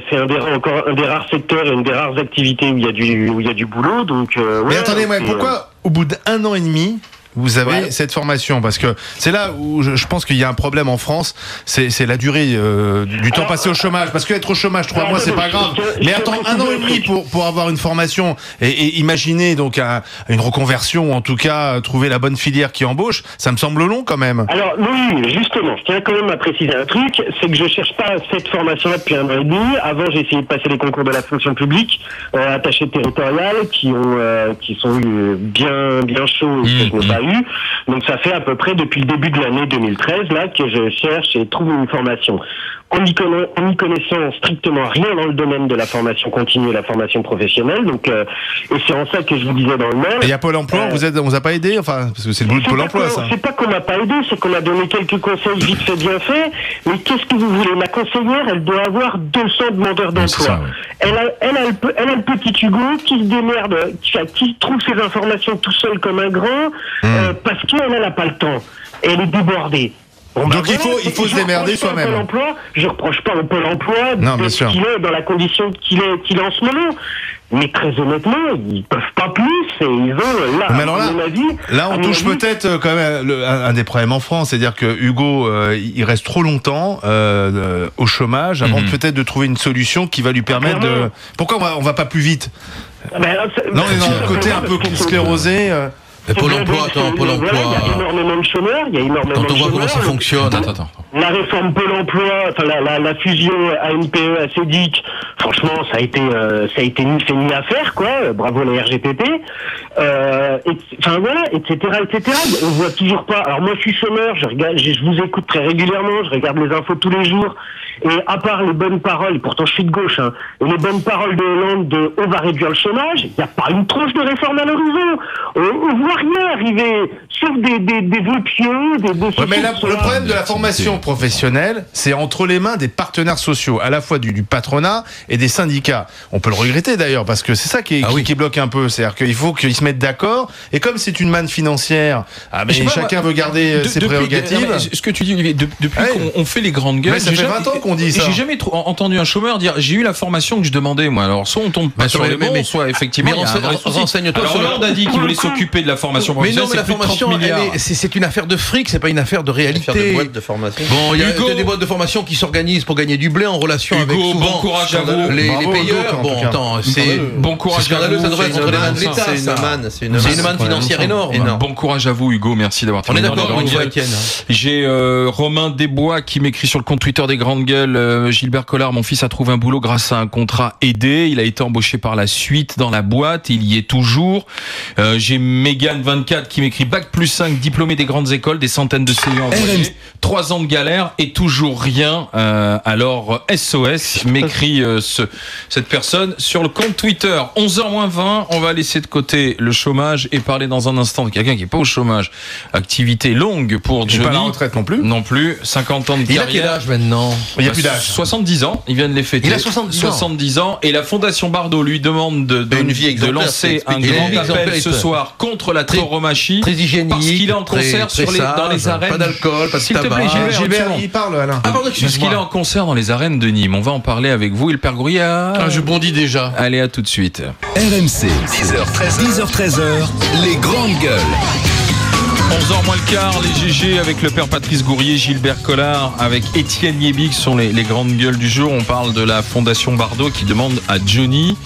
S13: c'est un des rares secteurs et une des rares activités où il y a du boulot, donc.
S4: Mais attendez, pourquoi au bout d'1 an et demi vous avez cette formation? Parce que c'est là où je pense qu'il y a un problème en France, c'est la durée du temps passé au chômage. Parce qu'être au chômage 3 mois, c'est pas grave. Mais attends 1 an et demi pour avoir une formation et imaginer donc une reconversion, ou en tout cas trouver la bonne filière qui embauche, ça me semble long quand même.
S13: Alors oui, justement, je tiens quand même à préciser un truc, c'est que je cherche pas cette formation-là depuis 1 an et demi. Avant, j'ai essayé de passer les concours de la fonction publique, attaché territorial, qui sont bien chauds et que je n'ai pas eu. Donc ça fait à peu près depuis le début de l'année 2013 là que je cherche et trouve une formation. En y connaissant strictement rien dans le domaine de la formation continue et la formation professionnelle, donc et c'est en ça que je vous disais dans le mail.
S4: Il y a Pôle Emploi, on vous a pas aidé, enfin parce que c'est le boulot de Pôle Emploi, ça.
S13: C'est pas qu'on m'a pas aidé, c'est qu'on m'a donné quelques conseils vite fait bien fait. Mais qu'est-ce que vous voulez? Ma conseillère, elle doit avoir 200 demandeurs d'emploi. Ça, ouais. Elle a le petit Hugo qui se démerde, qui trouve ses informations tout seul comme un grand, parce qu'elle n'a pas le temps. Elle est débordée. Bon,
S4: donc il faut se démerder soi-même.
S13: Je reproche pas au Pôle Emploi d'être qu'il est dans la condition qu'il est en ce moment. Mais très honnêtement, ils peuvent pas plus et ils ont là.
S4: Mais alors là, on touche peut-être quand même un des problèmes en France, c'est-à-dire que Hugo, il reste trop longtemps au chômage avant peut-être de trouver une solution qui va lui permettre de. Pourquoi on va pas plus vite? Non, on est dans le côté un peu sclérosé.
S5: Pôle emploi, Pôle emploi.
S13: Il y a énormément de chômeurs,
S5: Quand on voit comment ça fonctionne.
S3: Attends.
S13: La réforme Pôle emploi, enfin la fusion ANPE, ACEDIC, franchement, ça a été ni fait ni à faire, quoi. Bravo la RGPP. Enfin voilà, etc. On voit toujours pas. Alors moi, je suis chômeur, je vous écoute très régulièrement, je regarde les infos tous les jours. Et à part les bonnes paroles, pourtant je suis de gauche, et les bonnes paroles de Hollande de on va réduire le chômage, il n'y a pas une tranche de réforme à l'horizon. On voit rien arriver, sauf des vœux pieux,
S4: mais là, le problème de la formation professionnelle, c'est entre les mains des partenaires sociaux, à la fois du patronat et des syndicats. On peut le regretter d'ailleurs, parce que c'est ça qui bloque un peu. C'est-à-dire qu'il faut qu'ils se mettent d'accord, et comme c'est une manne financière, mais chacun veut garder ses prérogatives.
S3: Ce que tu dis, Olivier, depuis qu'on fait les grandes gueules,
S4: ça fait 20 ans qu'on dit ça.
S3: J'ai jamais entendu un chômeur dire j'ai eu la formation que je demandais, moi. Alors soit on tombe pas sur les bons, soit effectivement il y a un vrai souci.
S5: Renseigne-toi.
S3: Alors Hollande a dit qu'il voulait s'occuper de la formation professionnelle.
S5: Mais non, mais la formation, c'est une affaire de fric, c'est pas une affaire de réalité.
S6: Une affaire de boîte de formation.
S5: Bon, il y a des boîtes de formation qui s'organisent pour gagner du blé en relation avec souvent
S3: bon courage à vous.
S5: Les payeurs. Bon, attends, c'est
S3: bon courage à vous.
S5: Ça devrait être entre les mains de l'État. C'est une manne financière énorme.
S3: Bon courage à vous, Hugo. Merci d'avoir
S5: terminé. On est d'accord,
S3: j'ai Romain Desbois qui m'écrit sur le compte Twitter des Grandes Gueules. Gilbert Collard, mon fils a trouvé un boulot grâce à un contrat aidé. Il a été embauché par la suite dans la boîte. Il y est toujours. J'ai Mégane 24 qui m'écrit Bac+5, diplômé des grandes écoles, des centaines de CV envoyés, 3 ans de galère et toujours rien. Alors SOS, m'écrit cette personne sur le compte Twitter. 11h-20, on va laisser de côté le chômage et parler dans un instant de quelqu'un qui n'est pas au chômage. Activité longue pour Johnny.
S4: Pas la retraite non plus.
S3: Non plus. 50 ans de carrière.
S5: Il a quel âge maintenant?
S4: Il n'y a plus d'âge.
S3: 70 ans, il vient de les fêter.
S5: Il a 70
S3: ans et la Fondation Bardot lui demande de lancer un grand appel ce soir contre la tauromachie.
S5: Très hygiénique.
S3: Parce qu'il est en concert dans les arènes.
S5: Pas d'alcool, pas de tabac.
S4: Gilbert, il parle, Alain.
S3: Parce qu'il est en concert dans les arènes de Nîmes. On va en parler avec vous et le Père Grouillard.
S11: Je bondis déjà.
S3: Allez, à tout de suite.
S1: RMC, 10h13h, les grandes gueules.
S3: 11h moins le quart, les GG avec le Père Patrice Gourrier, Gilbert Collard, avec Étienne Yébig sont les grandes gueules du jour. On parle de la Fondation Bardot qui demande à Johnny.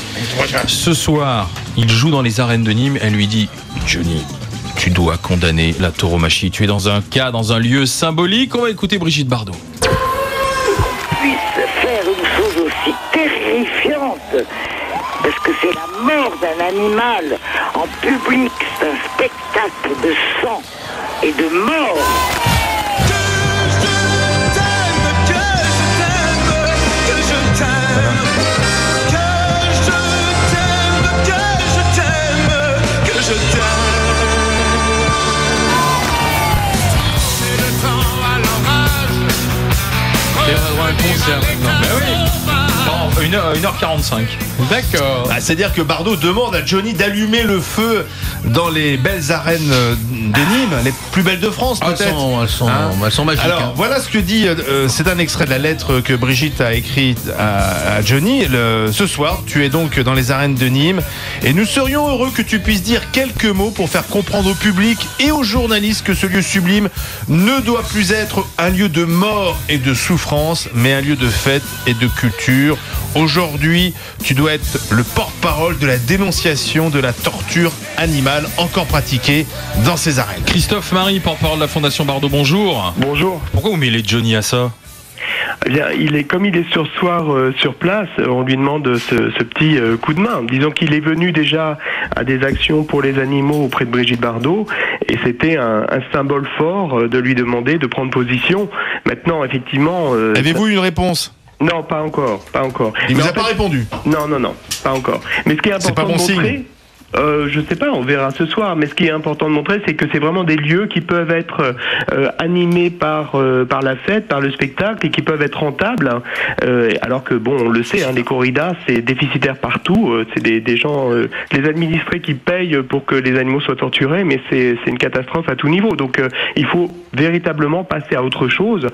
S3: Ce soir, il joue dans les arènes de Nîmes. Elle lui dit Johnny, tu dois condamner la tauromachie. Tu es dans un lieu symbolique. On va écouter Brigitte Bardot.
S14: Puisse faire une chose aussi terrifiante, parce que c'est la mort d'un animal en public, c'est un spectacle de sang et de mort.
S3: 1h45.
S11: D'accord.
S4: C'est-à-dire que Bardot demande à Johnny d'allumer le feu dans les belles arènes de Nîmes, les plus belles de France peut-être.
S5: Elles sont magiques.
S4: Alors voilà ce que dit, c'est un extrait de la lettre que Brigitte a écrite à Johnny. Ce soir, tu es donc dans les arènes de Nîmes et nous serions heureux que tu puisses dire quelques mots pour faire comprendre au public et aux journalistes que ce lieu sublime ne doit plus être un lieu de mort et de souffrance, mais un lieu de fête et de culture. Aujourd'hui, tu dois être le porte-parole de la dénonciation de la torture animale encore pratiquée dans ces arènes.
S3: Christophe Marie, porte-parole de la Fondation Bardot, bonjour.
S15: Bonjour.
S3: Pourquoi vous mêlez Johnny à ça ?
S15: Eh bien, comme il est ce soir sur place, on lui demande ce petit coup de main. Disons qu'il est venu déjà à des actions pour les animaux auprès de Brigitte Bardot, et c'était un symbole fort de lui demander de prendre position. Maintenant, effectivement...
S4: Avez-vous une réponse ?
S15: Non, pas encore.
S4: Il vous a pas répondu ?
S15: Non, pas encore. Mais ce qui est important de montrer... je sais pas, on verra ce soir. Mais ce qui est important de montrer, c'est que c'est vraiment des lieux qui peuvent être animés par la fête, par le spectacle, et qui peuvent être rentables. Alors que bon, on le sait, les corridas, c'est déficitaire partout. C'est des gens, les administrés qui payent pour que les animaux soient torturés, mais c'est une catastrophe à tout niveau. Donc il faut véritablement passer à autre chose,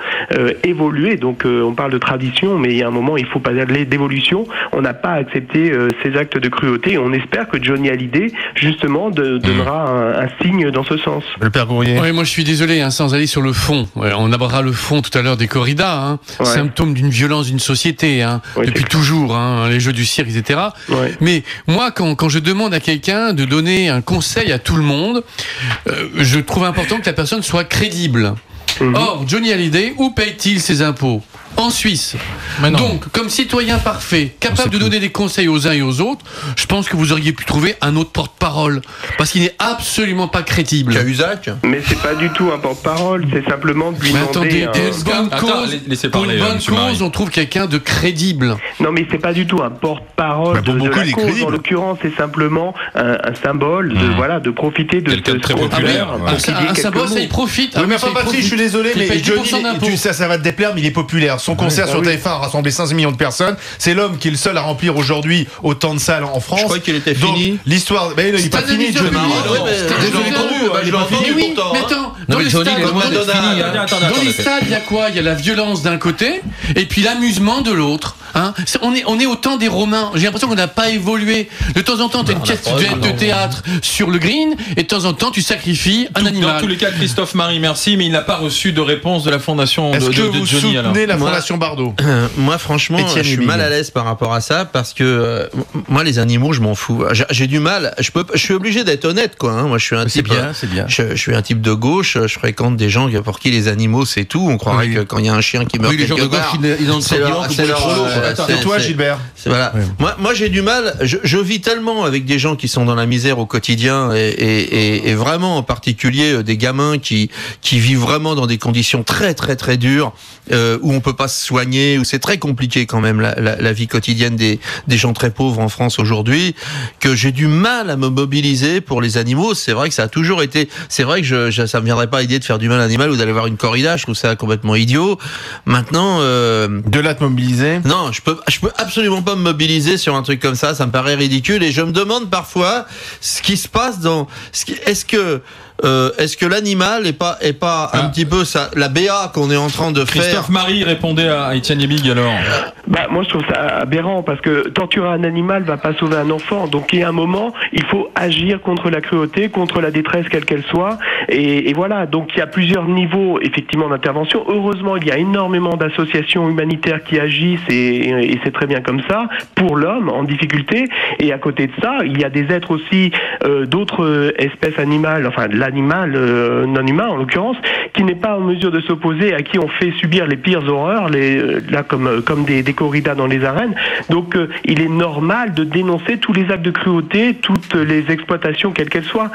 S15: évoluer. Donc on parle de tradition, mais il y a un moment, il faut parler d'évolution. On n'a pas accepté ces actes de cruauté, et on espère que Johnny Hallyday justement donnera un signe dans ce sens.
S4: Le père Gourrier.
S11: Oui, moi je suis désolé, sans aller sur le fond. On abordera le fond tout à l'heure des corridas, symptôme d'une violence d'une société, depuis toujours, les jeux du cirque, etc.
S15: Ouais.
S11: Mais moi, quand je demande à quelqu'un de donner un conseil à tout le monde, je trouve important que la personne soit crédible. Or, Johnny Hallyday, où paye-t-il ses impôts ? En Suisse. Donc, comme citoyen parfait, capable de donner des conseils aux uns et aux autres, je pense que vous auriez pu trouver un autre porte-parole. Parce qu'il n'est absolument pas crédible.
S5: Cahuzac ?
S15: Mais c'est pas du tout un porte-parole, c'est simplement de lui demander...
S11: Pour une bonne cause, on trouve quelqu'un de crédible.
S15: Non, mais c'est pas du tout un porte-parole de la cause. En l'occurrence, c'est simplement un symbole de profiter de...
S3: Quelqu'un de très populaire.
S11: Un symbole, ça y profite.
S4: Oui, mais enfin, Patrick, je suis désolé, mais Johnny, ça va te déplaire, mais il est populaire. Son concert sur TF1 a rassemblé 15 millions de personnes. C'est l'homme qui est le seul à remplir aujourd'hui autant de salles en France.
S5: Je crois qu'il était fini.
S4: Donc, l'histoire, il n'est pas fini, Johnny.
S11: Mais attends, dans les stades, il y a quoi ? Il y a la violence d'un côté, et puis l'amusement de l'autre. On est au temps des Romains. J'ai l'impression qu'on n'a pas évolué. De temps en temps, tu as une pièce de théâtre sur le green, et de temps en temps, tu sacrifies un animal.
S3: Dans tous les cas, Christophe Marie, merci, mais il n'a pas reçu de réponse de la Fondation de Johnny.
S4: Est-ce que vous soutenez la Fondation Bardot ?
S5: Moi, franchement, je suis mal à l'aise par rapport à ça, parce que moi, les animaux, je m'en fous. J'ai du mal. Je suis obligé d'être honnête, quoi. Moi, je suis un type.
S4: C'est bien.
S5: Je suis un type de gauche. Je fréquente des gens pour qui les animaux, c'est tout. On croirait que quand il y a un chien qui meurt
S6: les gens de gauche, ils ont
S4: Et toi, Gilbert ?
S5: Voilà. Moi, j'ai du mal. Je vis tellement avec des gens qui sont dans la misère au quotidien, et vraiment en particulier des gamins qui vivent vraiment dans des conditions très très très dures, où on peut pas se soigner, où c'est très compliqué quand même la vie quotidienne des gens très pauvres en France aujourd'hui, que j'ai du mal à me mobiliser pour les animaux. C'est vrai que ça a toujours été. C'est vrai que ça me viendrait pas à l'idée de faire du mal à un animal ou d'aller voir une corrida. Je trouve ça complètement idiot. Maintenant,
S4: de là te mobiliser ?
S5: Non, je peux absolument pas me mobiliser sur un truc comme ça. Ça me paraît ridicule, et je me demande parfois ce qui se passe est-ce que l'animal est pas un petit peu ça, la BA qu'on est en train de faire ?
S3: Christophe Marie répondait à Étienne Yebig alors.
S15: Moi je trouve ça aberrant, parce que torturer un animal va pas sauver un enfant. Donc il y a un moment, il faut agir contre la cruauté, contre la détresse quelle qu'elle soit, et voilà. Donc il y a plusieurs niveaux effectivement d'intervention. Heureusement, il y a énormément d'associations humanitaires qui agissent, et c'est très bien comme ça pour l'homme en difficulté. Et à côté de ça, il y a des êtres aussi d'autres espèces animales, enfin l'animal non humain en l'occurrence, qui n'est pas en mesure de s'opposer, à qui on fait subir les pires horreurs, comme des corridas dans les arènes. Donc il est normal de dénoncer tous les actes de cruauté, toutes les exploitations quelles qu'elles soient.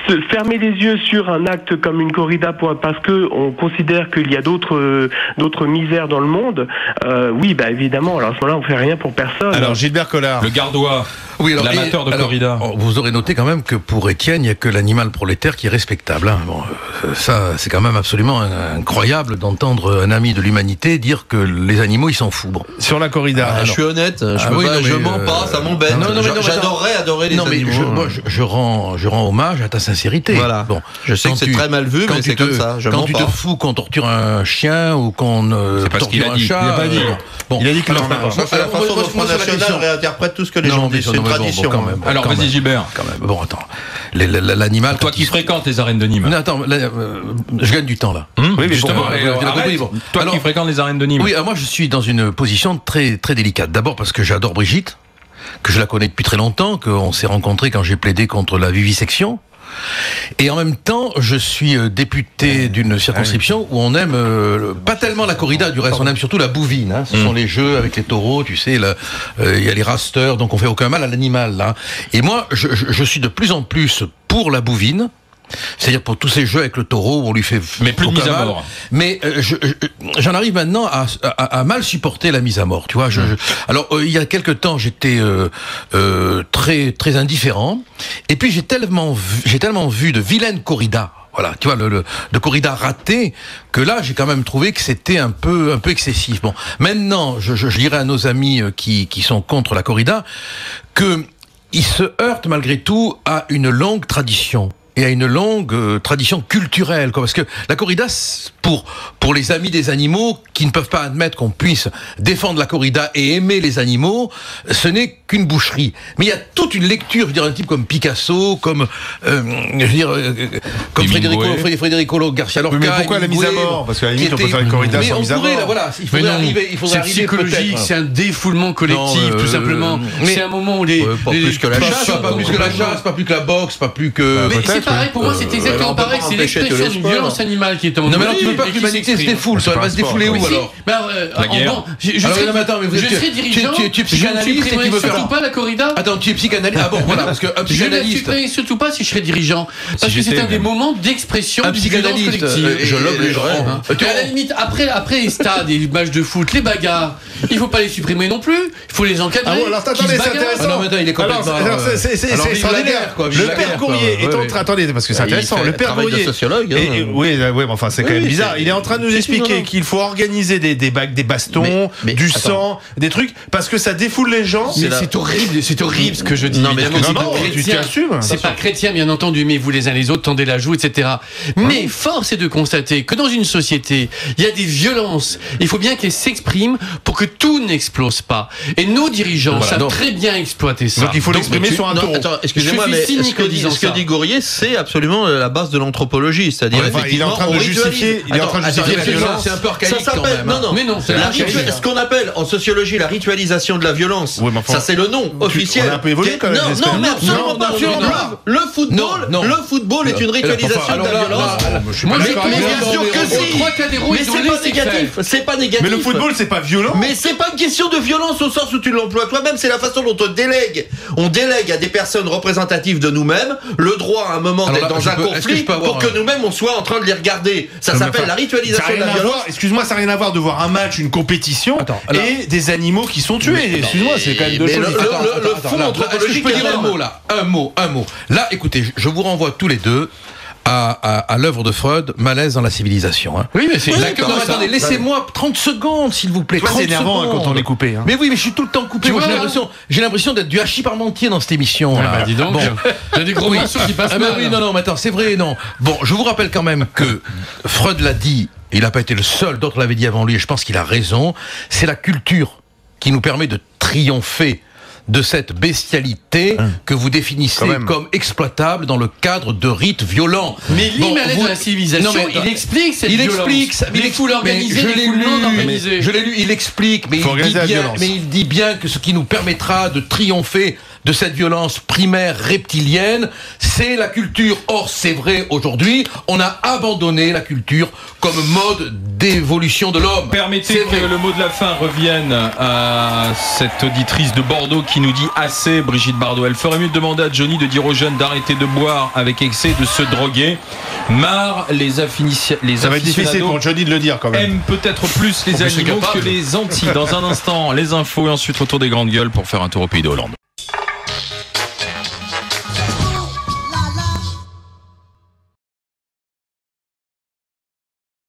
S15: se fermer les yeux sur un acte comme une corrida parce que on considère qu'il y a d'autres misères dans le monde, oui, bah évidemment. Alors à ce moment-là, on fait rien pour personne.
S4: Alors Gilbert Collard,
S3: le gardois, l'amateur de corrida.
S5: Vous aurez noté quand même que pour Étienne, il n'y a que l'animal prolétaire qui est respectable. Hein. Bon, ça, c'est quand même absolument incroyable d'entendre un ami de l'humanité dire que les animaux, ils s'en foutent. Bon.
S4: Sur la corrida,
S6: je suis honnête, je mens pas, ça m'embête. J'adorerais adorer les animaux.
S5: Moi, je rends hommage à ta sincérité.
S6: Voilà. Bon, je sais que c'est très mal vu, mais c'est comme ça.
S5: Quand tu te fous qu'on torture un chien ou qu'on torture un chat,
S4: il a pas dit.
S5: Bon,
S6: il a dit que non. C'est la façon dont le Front National réinterprète tout ce que les gens disent. C'est une tradition
S5: quand même.
S3: Alors vas-y Gilbert.
S5: Bon, attends. L'animal.
S3: Toi qui fréquentes les arènes de Nîmes.
S5: Non, attends, je gagne du temps là.
S3: Oui, justement. Toi qui fréquentes les arènes de Nîmes.
S5: Oui, moi je suis dans une position très très délicate. D'abord parce que j'adore Brigitte, que je la connais depuis très longtemps, qu'on s'est rencontrés quand j'ai plaidé contre la vivisection. Et en même temps, je suis député d'une circonscription où on aime pas tellement la corrida, du reste on aime surtout la bouvine. Hein. Ce sont les jeux avec les taureaux, tu sais, il y a les rasters, donc on fait aucun mal à l'animal. Là. Et moi, je suis de plus en plus pour la bouvine. C'est-à-dire pour tous ces jeux avec le taureau où on lui fait
S3: mais plus de mise à mort.
S5: Mais j'en arrive maintenant à mal supporter la mise à mort. Tu vois, alors il y a quelque temps j'étais très très indifférent et puis j'ai tellement vu de vilaines corridas. Voilà, tu vois, de corrida raté, que là, j'ai quand même trouvé que c'était un peu excessif. Bon, maintenant, je dirais à nos amis qui sont contre la corrida que ils se heurtent malgré tout à une longue tradition. Et à une longue tradition culturelle, quoi. Parce que la corrida, pour les amis des animaux qui ne peuvent pas admettre qu'on puisse défendre la corrida et aimer les animaux, ce n'est qu'une boucherie. Mais il y a toute une lecture, je veux dire, un type comme Picasso, comme comme Federico Garcia Lorca.
S4: Mais pourquoi la mise à mort? Parce qu'à la limite, on peut faire une corrida sans mise à mort.
S5: Voilà, il faudrait arriver.
S11: C'est psychologique, c'est un défoulement collectif, tout simplement. C'est un moment où
S5: pas plus que la chasse, pas plus que la boxe, pas plus que.
S11: C'est pareil, pour moi c'est exactement pareil, c'est l'expression d'une violence animale qui est en
S5: Non mais alors tu veux pas que l'humanité se défoule, elle va se défouler où alors?
S11: La guerre. Je serai dirigeant,
S5: tu es psychanalyste et tu veux faire
S11: surtout pas la corrida.
S5: Attends, tu es psychanalyste. Ah bon, voilà, parce que un psychanalyste.
S11: Je ne supprimerai surtout pas si je serais dirigeant, parce que c'est un des moments d'expression d'une violence collective.
S5: Je l'obligerai.
S11: À la limite, après les stades et les matchs de foot, les bagarres, il faut pas les supprimer non plus, il faut les encadrer.
S4: Alors attendez, c'est intéressant.
S5: Non mais attends, il est complètement.
S4: C'est extraordinaire. Le père Gourrier est en train, attendez, parce que c'est intéressant. Le père Gourrier, oui, mais enfin c'est quand même bizarre. Il est en train de nous expliquer qu'il faut organiser des bastons, du sang, des trucs, parce que ça défoule les gens.
S11: Mais c'est horrible ce que je dis.
S4: Non, tu t'assumes.
S11: C'est pas chrétien, bien entendu, mais vous les uns les autres tendez la joue, etc. Mais force est de constater que dans une société, il y a des violences. Il faut bien qu'elles s'expriment pour que tout n'explose pas. Et nos dirigeants savent très bien exploiter ça.
S4: Donc il faut l'exprimer sur un taureau.
S6: Attends, excusez-moi, mais ce que dit Gourrier, c'est absolument la base de l'anthropologie, c'est-à-dire
S4: il est en train de justifier la violence.
S5: C'est un peu archaïque quand même.
S6: Non,
S11: mais non,
S6: ce qu'on appelle en sociologie la ritualisation de la violence. Ça c'est le nom officiel.
S4: On a un peu évolué quand même.
S6: Non, mais absolument pas. Le football est une ritualisation de la violence.
S11: Moi,
S6: bien sûr que si. Mais c'est pas négatif. C'est pas négatif.
S4: Mais le football, c'est pas violent.
S6: Mais c'est pas une question de violence au sens où tu l'emploies toi-même. C'est la façon dont on délègue à des personnes représentatives de nous-mêmes le droit à un moment d'être dans un conflit pour que nous-mêmes on soit en train de les regarder. Ça s'appelle la ritualisation de la violence.
S4: Excuse-moi, ça n'a rien à voir de voir un match, une compétition et des animaux qui sont tués. Excuse-moi, c'est quand même deux choses différentes.
S6: Le fond anthropologique,
S5: je peux dire un mot là. Un mot. Là, écoutez, je vous renvoie tous les deux à l'œuvre de Freud, Malaise dans la civilisation. Hein.
S11: Oui, mais c'est
S5: attendez, laissez-moi 30 secondes, s'il vous plaît.
S4: C'est énervant quand on est coupé. Hein.
S5: Mais oui, mais je suis tout le temps coupé. J'ai l'impression d'être du hachis parmentier dans cette émission.
S11: Bah dis donc, il y a des gros morceaux qui passent mal.
S5: Oui, non, mais attends, c'est vrai, non. Bon, je vous rappelle quand même que Freud l'a dit, il n'a pas été le seul, d'autres l'avaient dit avant lui, et je pense qu'il a raison, c'est la culture qui nous permet de triompher de cette bestialité que vous définissez comme exploitable dans le cadre de rites violents.
S11: Mais l'image de la civilisation, il explique cette violence. Les foules organisées, les foules non organisées.
S5: Je l'ai lu, il explique, mais il dit bien que ce qui nous permettra de triompher de cette violence primaire reptilienne, c'est la culture. Or, c'est vrai, aujourd'hui, on a abandonné la culture comme mode d'évolution de l'homme.
S3: Permettez que le mot de la fin revienne à cette auditrice de Bordeaux qui nous dit assez, Brigitte Bardot. Elle ferait mieux de demander à Johnny de dire aux jeunes d'arrêter de boire avec excès et de se droguer. Marre,
S4: ça va être difficile pour Johnny de le dire quand même.
S3: Aiment peut-être plus les animaux que les Antilles. Dans un instant, les infos et ensuite retour des grandes gueules pour faire un tour au pays de Hollande.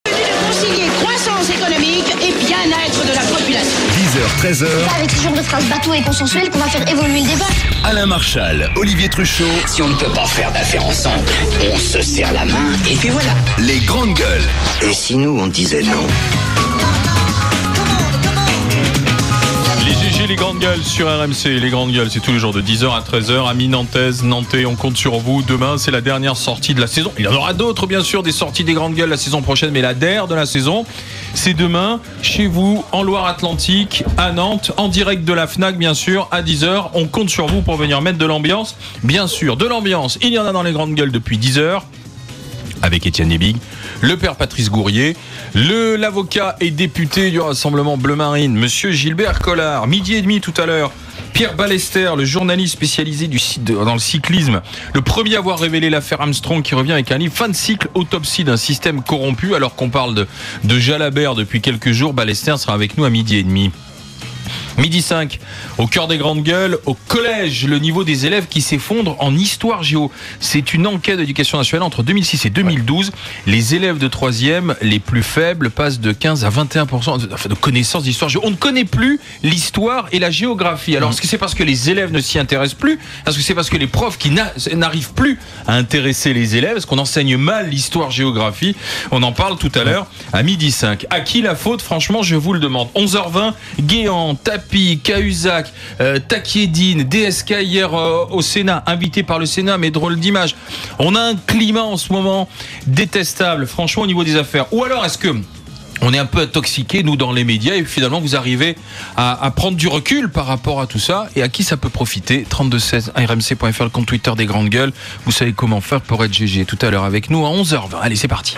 S16: Concilier croissance économique et bien-être de la population.
S1: 10h, 13h.
S17: C'est avec ce genre de phrase bateau et consensuelle qu'on va faire évoluer le débat.
S1: Alain Marchal, Olivier Truchot.
S18: Si on ne peut pas faire d'affaires ensemble, on se serre la main et puis voilà.
S1: Les grandes gueules.
S18: Et si nous, on disait non?
S3: Les grandes gueules sur RMC, les grandes gueules, c'est tous les jours de 10h à 13h. Amis nantaises, nantais, on compte sur vous. Demain, c'est la dernière sortie de la saison. Il y en aura d'autres, bien sûr, des sorties des grandes gueules la saison prochaine, mais la dernière de la saison, c'est demain, chez vous, en Loire-Atlantique, à Nantes, en direct de la FNAC, bien sûr, à 10h. On compte sur vous pour venir mettre de l'ambiance. Bien sûr, de l'ambiance, il y en a dans les grandes gueules depuis 10h. Avec Étienne Nebig, le père Patrice Gourier, l'avocat et député du Rassemblement Bleu Marine, monsieur Gilbert Collard. Midi et demi tout à l'heure, Pierre Ballester, le journaliste spécialisé dans le cyclisme, le premier à avoir révélé l'affaire Armstrong, qui revient avec un livre fin de cycle, autopsie d'un système corrompu. Alors qu'on parle de Jalabert depuis quelques jours, Ballester sera avec nous à midi et demi. Midi 5, au cœur des grandes gueules, au collège, le niveau des élèves qui s'effondre en histoire géo. C'est une enquête d'éducation nationale entre 2006 et 2012. Les élèves de 3e, les plus faibles, passent de 15 à 21% de connaissances d'histoire géo. On ne connaît plus l'histoire et la géographie. Alors, est-ce que c'est parce que les élèves ne s'y intéressent plus? Est-ce que c'est parce que les profs qui n'arrivent plus à intéresser les élèves? Est-ce qu'on enseigne mal l'histoire-géographie? On en parle tout à l'heure à midi 5. À qui la faute? Franchement, je vous le demande. 11h20, Guéant, Tapi, Cahuzac, Takiedine, DSK hier au Sénat, invité par le Sénat, mais drôle d'image. On a un climat en ce moment détestable, franchement, au niveau des affaires. Ou alors, est-ce que on est un peu intoxiqué, nous, dans les médias, et finalement, vous arrivez à prendre du recul par rapport à tout ça, et à qui ça peut profiter? 3216 rmc.fr, le compte Twitter des grandes gueules. Vous savez comment faire pour être GG tout à l'heure avec nous à 11h20. Allez, c'est parti.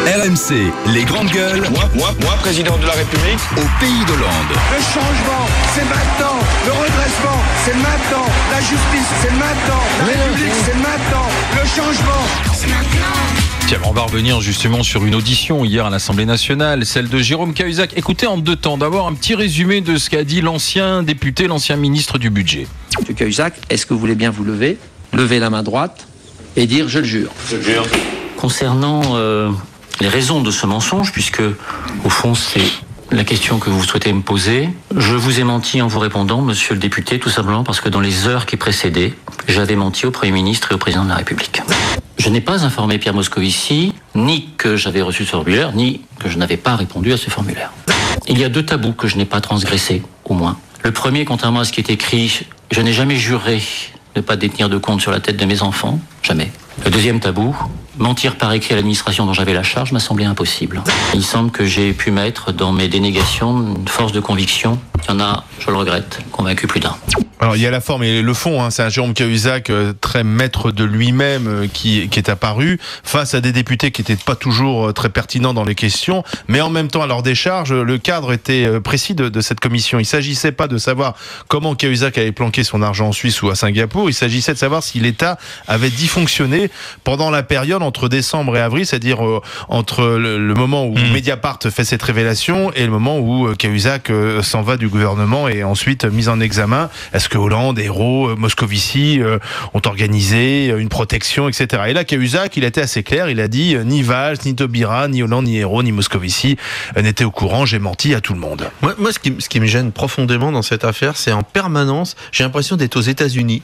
S1: RMC, les grandes gueules.
S2: Moi, président de la République.
S1: Au pays d'Hollande.
S10: Le changement, c'est maintenant. Le redressement, c'est maintenant. La justice, c'est maintenant. La République, c'est maintenant. Le changement, c'est maintenant.
S3: Tiens, on va revenir justement sur une audition hier à l'Assemblée nationale, celle de Jérôme Cahuzac. Écoutez en deux temps. D'abord, un petit résumé de ce qu'a dit l'ancien député, l'ancien ministre du budget.
S19: Monsieur Cahuzac, est-ce que vous voulez bien vous lever la main droite et dire « je le jure ».
S2: Je le jure.
S20: Concernant les raisons de ce mensonge, puisque au fond c'est la question que vous souhaitez me poser, je vous ai menti en vous répondant, monsieur le député, tout simplement parce que dans les heures qui précédaient, j'avais menti au Premier ministre et au Président de la République. Je n'ai pas informé Pierre Moscovici, ni que j'avais reçu ce formulaire, ni que je n'avais pas répondu à ce formulaire. Il y a deux tabous que je n'ai pas transgressés, au moins. Le premier, contrairement à ce qui est écrit, je n'ai jamais juré ne pas détenir de compte sur la tête de mes enfants, jamais. Le deuxième tabou, mentir par écrit à l'administration dont j'avais la charge m'a semblé impossible. Il semble que j'ai pu mettre dans mes dénégations une force de conviction. Il y en a, je le regrette, convaincu plus d'un.
S4: Alors il y a la forme et le fond, hein. C'est un Jérôme Cahuzac très maître de lui-même qui est apparu face à des députés qui n'étaient pas toujours très pertinents dans les questions, mais en même temps à leur décharge, le cadre était précis de cette commission. Il ne s'agissait pas de savoir comment Cahuzac avait planqué son argent en Suisse ou à Singapour, il s'agissait de savoir si l'État avait dysfonctionné pendant la période entre décembre et avril, c'est-à-dire entre le moment où Mediapart fait cette révélation et le moment où Cahuzac s'en va du gouvernement et ensuite mis en examen. Est-ce que Hollande, Hérault, Moscovici ont organisé une protection, etc. Et là, Cahuzac, il était assez clair, il a dit ni Valls, ni Taubira, ni Hollande, ni Hérault, ni Moscovici n'étaient au courant, j'ai menti à tout le monde.
S6: Moi ce qui me gêne profondément dans cette affaire, c'est en permanence, j'ai l'impression d'être aux États-Unis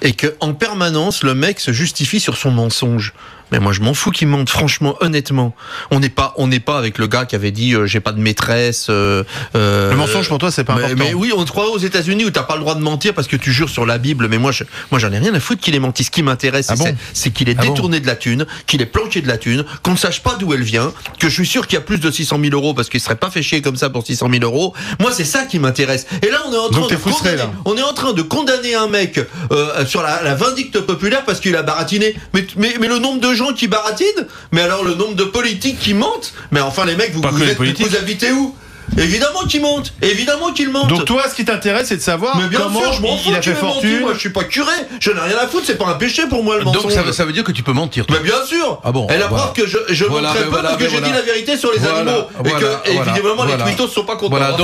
S6: et qu'en permanence, le mec se justifie sur son mensonge. Mais moi je m'en fous qu'il mente, franchement, honnêtement. On n'est pas avec le gars qui avait dit j'ai pas de maîtresse. Le
S4: mensonge pour toi c'est pas important.
S6: Mais oui, on te croit aux États-Unis où t'as pas le droit de mentir parce que tu jures sur la Bible. Mais moi j'en ai rien à foutre qu'il ait menti. Ce qui m'intéresse c'est qu'il ait détourné de la thune, qu'il ait planqué de la thune, qu'on ne sache pas d'où elle vient, que je suis sûr qu'il y a plus de 600 000 euros parce qu'il serait pas fait chier comme ça pour 600 000 euros. Moi c'est ça qui m'intéresse. Et là on est en train de condamner un mec sur la vindicte populaire parce qu'il a baratiné. Mais le nombre de gens qui baratinent, mais alors le nombre de politiques qui mentent, mais enfin les mecs vous habitez où? Évidemment qu'il monte, évidemment qu'il monte.
S4: Donc toi, ce qui t'intéresse, c'est de savoir comment il a fait fortune.
S6: Moi, je suis pas curé, je n'ai rien à foutre, c'est pas un péché pour moi le mensonge.
S5: Donc ça veut dire que tu peux mentir.
S6: Mais bien sûr.
S5: Ah bon.
S6: Et la preuve que je menterai pas parce que j'ai dit la vérité sur les animaux et que évidemment les twittos sont pas contents.
S5: Voilà.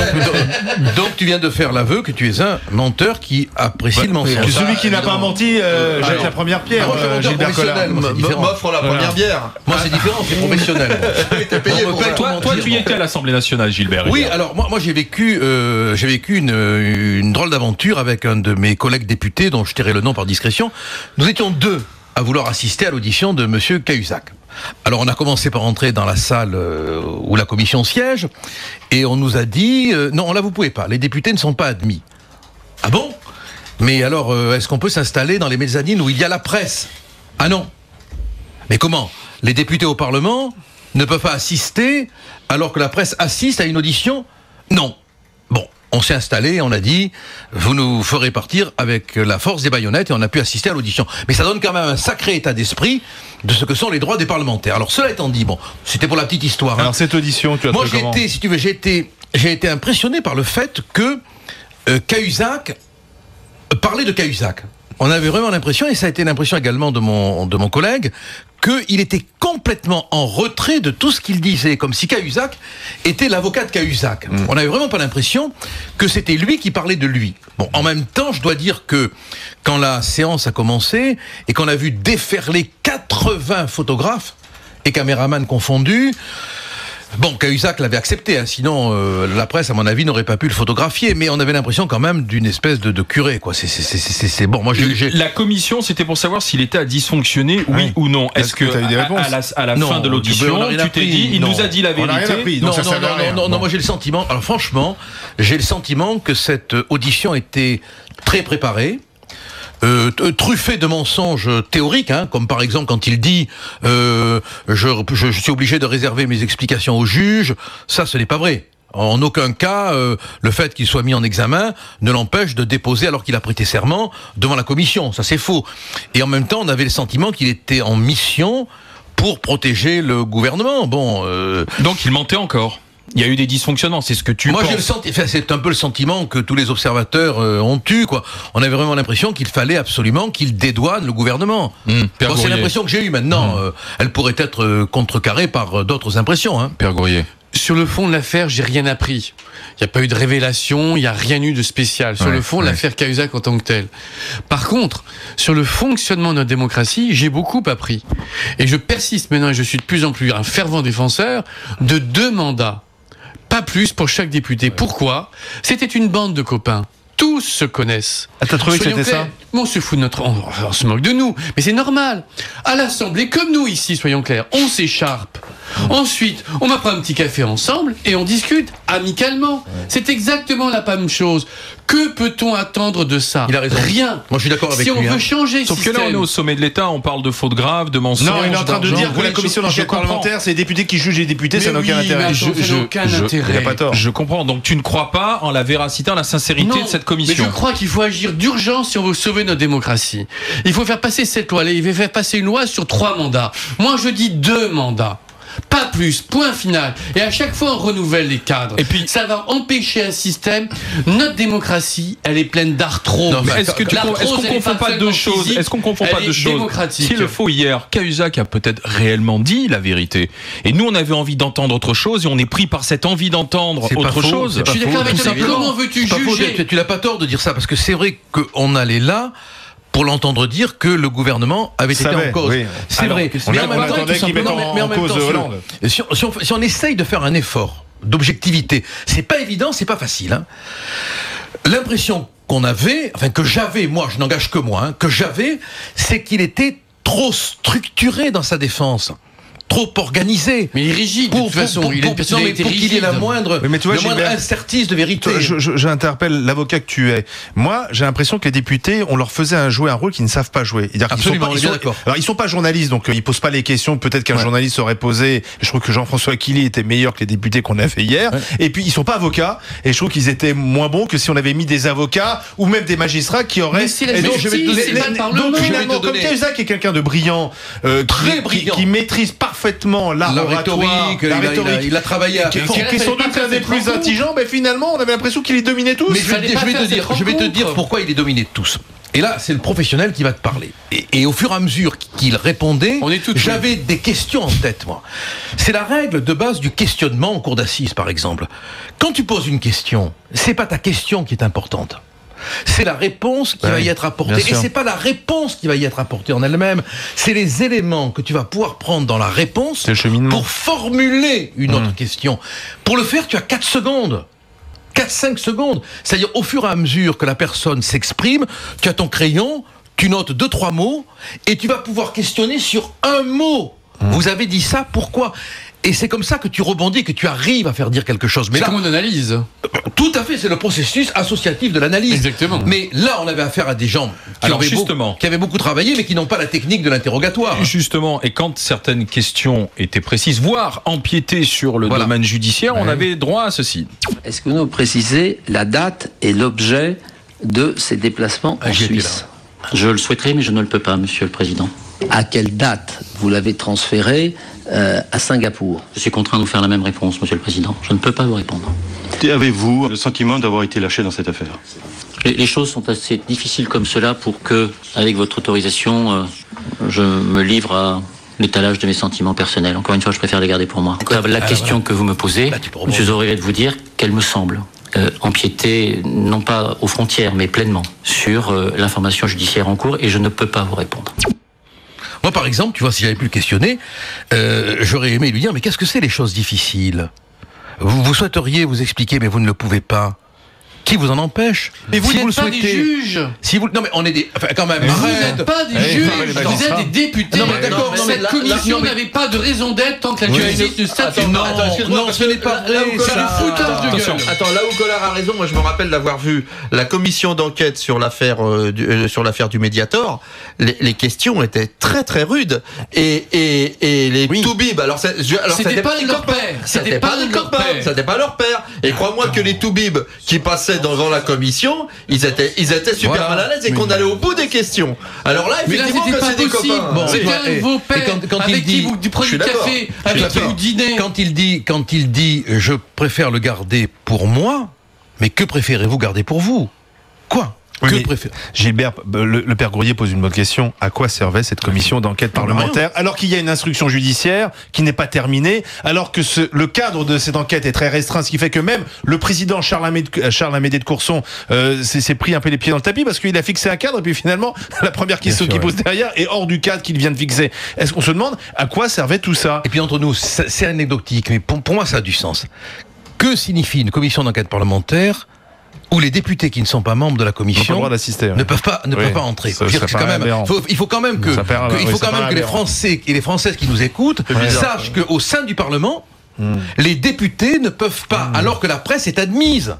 S5: Donc tu viens de faire l'aveu que tu es un menteur qui apprécie le mensonge.
S4: Celui qui n'a pas menti jette la première pierre. Gilbert Collard
S6: m'offre la première bière.
S5: Moi c'est différent, c'est professionnel.
S3: Toi tu y étais à l'Assemblée nationale, Gilbert.
S5: Oui, alors moi j'ai vécu une drôle d'aventure avec un de mes collègues députés dont je tairai le nom par discrétion. Nous étions deux à vouloir assister à l'audition de monsieur Cahuzac. Alors on a commencé par entrer dans la salle où la commission siège et on nous a dit non là vous pouvez pas, les députés ne sont pas admis. Ah bon? Mais alors est-ce qu'on peut s'installer dans les mezzanines où il y a la presse? Ah non. Mais comment? Les députés au Parlement ne peuvent pas assister alors que la presse assiste à une audition? Non. Bon, on s'est installé et on a dit vous nous ferez partir avec la force des baïonnettes et on a pu assister à l'audition. Mais ça donne quand même un sacré état d'esprit de ce que sont les droits des parlementaires. Alors cela étant dit, bon, c'était pour la petite histoire.
S4: Alors cette audition, tu as trouvé comment?
S5: Moi j'ai été impressionné par le fait que Cahuzac parlait de Cahuzac. On avait vraiment l'impression, et ça a été l'impression également de mon collègue, qu'il était complètement en retrait de tout ce qu'il disait, comme si Cahuzac était l'avocat de Cahuzac. On n'avait vraiment pas l'impression que c'était lui qui parlait de lui. Bon, en même temps, je dois dire que quand la séance a commencé et qu'on a vu déferler 80 photographes et caméramans confondus, bon, Cahuzac l'avait accepté, hein, sinon la presse, à mon avis, n'aurait pas pu le photographier. Mais on avait l'impression quand même d'une espèce de curé, quoi. C'est bon. Moi,
S3: la commission, c'était pour savoir s'il était à dysfonctionner, oui ou non. Est-ce que à la fin de l'audition, tu t'es dit, il nous a dit la vérité?
S5: Non, moi j'ai le sentiment. Alors franchement, j'ai le sentiment que cette audition était très préparée. Truffé de mensonges théoriques, hein, comme par exemple quand il dit je suis obligé de réserver mes explications au juge. Ça, ce n'est pas vrai. En aucun cas, le fait qu'il soit mis en examen ne l'empêche de déposer alors qu'il a prêté serment devant la commission. Ça, c'est faux. Et en même temps, on avait le sentiment qu'il était en mission pour protéger le gouvernement. Bon,
S3: donc il mentait encore. Il y a eu des dysfonctionnements, c'est ce que tu penses.
S5: Moi, c'est un peu le sentiment que tous les observateurs ont eu, quoi. On avait vraiment l'impression qu'il fallait absolument qu'il dédouane le gouvernement. Bon, c'est l'impression que j'ai eue maintenant. Elle pourrait être contrecarrée par d'autres impressions. Hein.
S3: Père Gourier.
S11: Sur le fond de l'affaire, j'ai rien appris. Il n'y a pas eu de révélation, il n'y a rien eu de spécial. Sur le fond, l'affaire Cahuzac en tant que telle. Par contre, sur le fonctionnement de notre démocratie, j'ai beaucoup appris. Et je persiste maintenant, et je suis de plus en plus un fervent défenseur de 2 mandats. Pas plus pour chaque député. Pourquoi? C'était une bande de copains. Tous se connaissent.
S4: Ah, t'as trouvé que c'était ça?
S11: On se fout de on se moque de nous. Mais c'est normal. À l'Assemblée, comme nous ici, soyons clairs, on s'écharpe. Ensuite, on va prendre un petit café ensemble et on discute amicalement. C'est exactement la même chose. Que peut-on attendre de ça?
S5: Il a raison.
S11: Rien.
S5: Moi, je suis d'accord avec
S11: lui.
S5: Si
S11: on veut changer le
S3: Sauf
S11: système.
S3: que là, on est au sommet de l'État, on parle de fautes graves, de mensonges.
S4: Non, il est en train de dire que la commission d'enquête parlementaire, c'est les députés qui jugent les députés, ça n'a aucun intérêt.
S11: Ça n'a aucun intérêt.
S4: Il a pas tort.
S3: Je comprends. Donc tu ne crois pas en la véracité, en la sincérité de cette commission?
S11: Mais je crois qu'il faut agir d'urgence si on veut sauver notre démocratie. Il faut faire passer cette loi. Il faut faire passer une loi sur 3 mandats. Moi, je dis 2 mandats. Pas plus, point final. Et à chaque fois, on renouvelle les cadres. Et puis, ça va empêcher un système. Notre démocratie, elle est pleine d'arthrose.
S3: Est-ce qu'on confond pas deux choses? Est-ce qu'on confond pas deux choses? S'il le faut, hier, Cahuzac a peut-être réellement dit la vérité. Et nous, on avait envie d'entendre autre chose et on est pris par cette envie d'entendre autre chose.
S11: Je suis d'accord avec toi. Comment veux-tu juger?
S5: Tu n'as pas tort de dire ça parce que c'est vrai qu'on allait là pour l'entendre dire que le gouvernement avait été en cause. Oui. C'est vrai.
S4: Mais en même temps,
S5: si on essaye de faire un effort d'objectivité, c'est pas évident, c'est pas facile. Hein. L'impression qu'on avait, enfin que j'avais, moi, je n'engage que moi, que j'avais, c'est qu'il était trop structuré dans sa défense. Trop organisé.
S11: Mais il est rigide, de toute façon. Il est
S5: pour qu'il y ait la moindre,
S4: mais tu vois,
S5: le moindre incertitude de vérité.
S4: J'interpelle l'avocat que tu es. Moi, j'ai l'impression que les députés, on leur faisait jouer un rôle qu'ils ne savent pas jouer.
S5: Absolument, on est bien d'accord.
S4: Alors, ils sont pas journalistes, donc ils posent pas les questions peut-être qu'un journaliste aurait posé. Je trouve que Jean-François Killy était meilleur que les députés qu'on a fait hier. Ouais. Et puis, ils sont pas avocats, et je trouve qu'ils étaient moins bons que si on avait mis des avocats ou même des magistrats qui auraient...
S11: Mais si la justice, c'est pas le Parlement.
S4: Donc, finalement, comme Cahuzac est quelqu'un de brillant,
S5: très brillant,
S4: qui maîtrise parfaitement la rhétorique,
S5: il a travaillé à...
S4: qui est sans doute l'un des plus intelligents, mais finalement, on avait l'impression qu'il les dominait tous.
S5: Mais je vais te dire pourquoi il les dominait tous. Et là, c'est le professionnel qui va te parler. Et au fur et à mesure qu'il répondait, j'avais des questions en tête, moi. C'est la règle de base du questionnement en cour d'assises, par exemple. Quand tu poses une question, c'est pas ta question qui est importante. C'est la réponse qui va y être apportée. Et c'est pas la réponse qui va y être apportée en elle-même. C'est les éléments que tu vas pouvoir prendre dans la réponse pour formuler une autre question. Pour le faire, tu as 4 secondes. 4-5 secondes. C'est-à-dire, au fur et à mesure que la personne s'exprime, tu as ton crayon, tu notes 2-3 mots, et tu vas pouvoir questionner sur un mot. Vous avez dit ça, pourquoi ? Et c'est comme ça que tu rebondis, que tu arrives à faire dire quelque chose.
S11: Mais c'est comme une analyse.
S5: Tout à fait, c'est le processus associatif de l'analyse.
S11: Exactement.
S5: Mais là, on avait affaire à des gens qui avaient beaucoup travaillé, mais qui n'ont pas la technique de l'interrogatoire.
S3: Justement, et quand certaines questions étaient précises, voire empiétaient sur le domaine judiciaire, on avait droit à ceci.
S19: Est-ce que vous nous précisez la date et l'objet de ces déplacements en Suisse ?
S20: Je le souhaiterais, mais je ne le peux pas, Monsieur le Président.
S19: À quelle date vous l'avez transféré à Singapour ?
S20: Je suis contraint de vous faire la même réponse, Monsieur le Président. Je ne peux pas vous répondre.
S21: Avez-vous le sentiment d'avoir été lâché dans cette affaire ?
S20: Les choses sont assez difficiles comme cela pour que, avec votre autorisation, je me livre à l'étalage de mes sentiments personnels. Encore une fois, je préfère les garder pour moi. La question que vous me posez, je devrais de vous dire qu'elle me semble empiéter, non pas aux frontières, mais pleinement, sur l'information judiciaire en cours, et je ne peux pas vous répondre.
S5: Moi, par exemple, tu vois, si j'avais pu le questionner, j'aurais aimé lui dire, mais qu'est-ce que c'est les choses difficiles ? Vous souhaiteriez vous expliquer, mais vous ne le pouvez pas. Qui vous en empêche ?
S11: Mais vous
S5: si
S11: n'êtes
S5: vous
S11: pas
S5: souhaitez,
S11: des juges.
S5: Si vous, non mais on est des, enfin quand même.
S11: Mais vous n'êtes pas des juges. Vous êtes des députés.
S5: Non mais d'accord.
S11: Cette commission n'avait pas de raison d'être tant qu'elle existe de statut.
S5: Non, ce n'est pas vrai.
S11: C'est du foutage de gueule.
S6: Attends, là où Collard a raison, moi je me rappelle d'avoir vu la commission d'enquête sur l'affaire du Mediator. Les questions étaient très très rudes et les toubibs. Alors
S11: c'était pas leur père.
S6: C'était pas leur père. Et crois-moi que les toubibs qui passaient devant la commission, ils étaient super mal à l'aise et qu'on allait au bout des questions. Alors là, effectivement,
S11: mais là, c'était pas possible.
S6: Bon,
S11: c'était un de vos pères avec qui vous prenez le café, avec qui vous dînez.
S5: Quand il dit je préfère le garder pour moi, mais que préférez-vous garder pour vous ? Quoi ?
S4: Gilbert, le père Gourrier pose une bonne question. À quoi servait cette commission d'enquête parlementaire alors qu'il y a une instruction judiciaire qui n'est pas terminée, alors que le cadre de cette enquête est très restreint, ce qui fait que même le président Charles Amédée de Courson s'est pris un peu les pieds dans le tapis parce qu'il a fixé un cadre et puis finalement la première question qui pose derrière est hors du cadre qu'il vient de fixer. Est-ce qu'on se demande à quoi servait tout ça ?
S5: Et puis entre nous, c'est anecdotique, mais pour moi ça a du sens. Que signifie une commission d'enquête parlementaire où les députés qui ne sont pas membres de la commission ne peuvent pas entrer. Il faut quand même que les Français et les Françaises qui nous écoutent sachent qu'au sein du Parlement, les députés ne peuvent pas, alors que la presse est admise,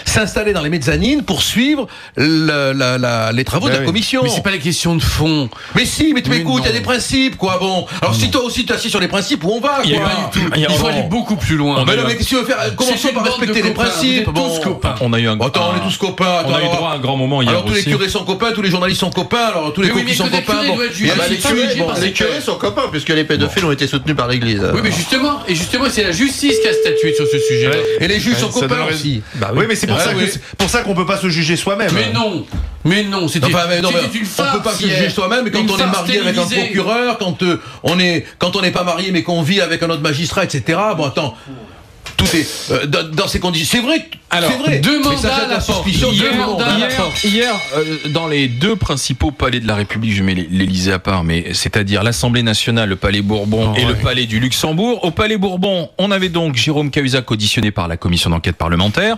S5: s'installer dans les mezzanines pour suivre les travaux de la commission.
S11: Mais c'est pas les questions de fond.
S5: Mais si, mais tu m'écoutes, il y a des principes, quoi. Bon, alors si toi aussi tu assis sur les principes, où on va, quoi.
S11: Il faut aller beaucoup plus loin.
S5: Mais qu'est-ce que tu veux faire ? Commençons par respecter les principes.
S11: On est tous copains.
S3: On a eu
S5: on est tous copains.
S3: On a eu droit à un grand moment hier.
S5: Alors tous les curés sont copains, tous les journalistes sont copains, alors tous les copis sont copains.
S6: Les curés sont copains puisque les pédophiles ont été soutenus par l'Église.
S11: Oui, mais justement, c'est la justice qui a statué sur ce sujet.
S5: Et les juges sont copains aussi.
S4: Oui, mais c'est pour ça qu'on peut pas se juger soi-même.
S11: Mais non, c'était une farce.
S5: On peut pas se juger soi-même, mais quand on est marié avec un procureur, quand on n'est pas marié mais qu'on vit avec un autre magistrat, etc. Bon, attends. tout est dans ces conditions. C'est vrai.
S3: Alors,
S5: c'est vrai.
S3: deux
S5: mais ça
S3: mandats
S5: jette la suspicion.
S3: Hier, dans les deux principaux palais de la République, je mets l'Élysée à part, mais c'est-à-dire l'Assemblée nationale, le Palais Bourbon et le Palais du Luxembourg. Au Palais Bourbon, on avait donc Jérôme Cahuzac auditionné par la commission d'enquête parlementaire,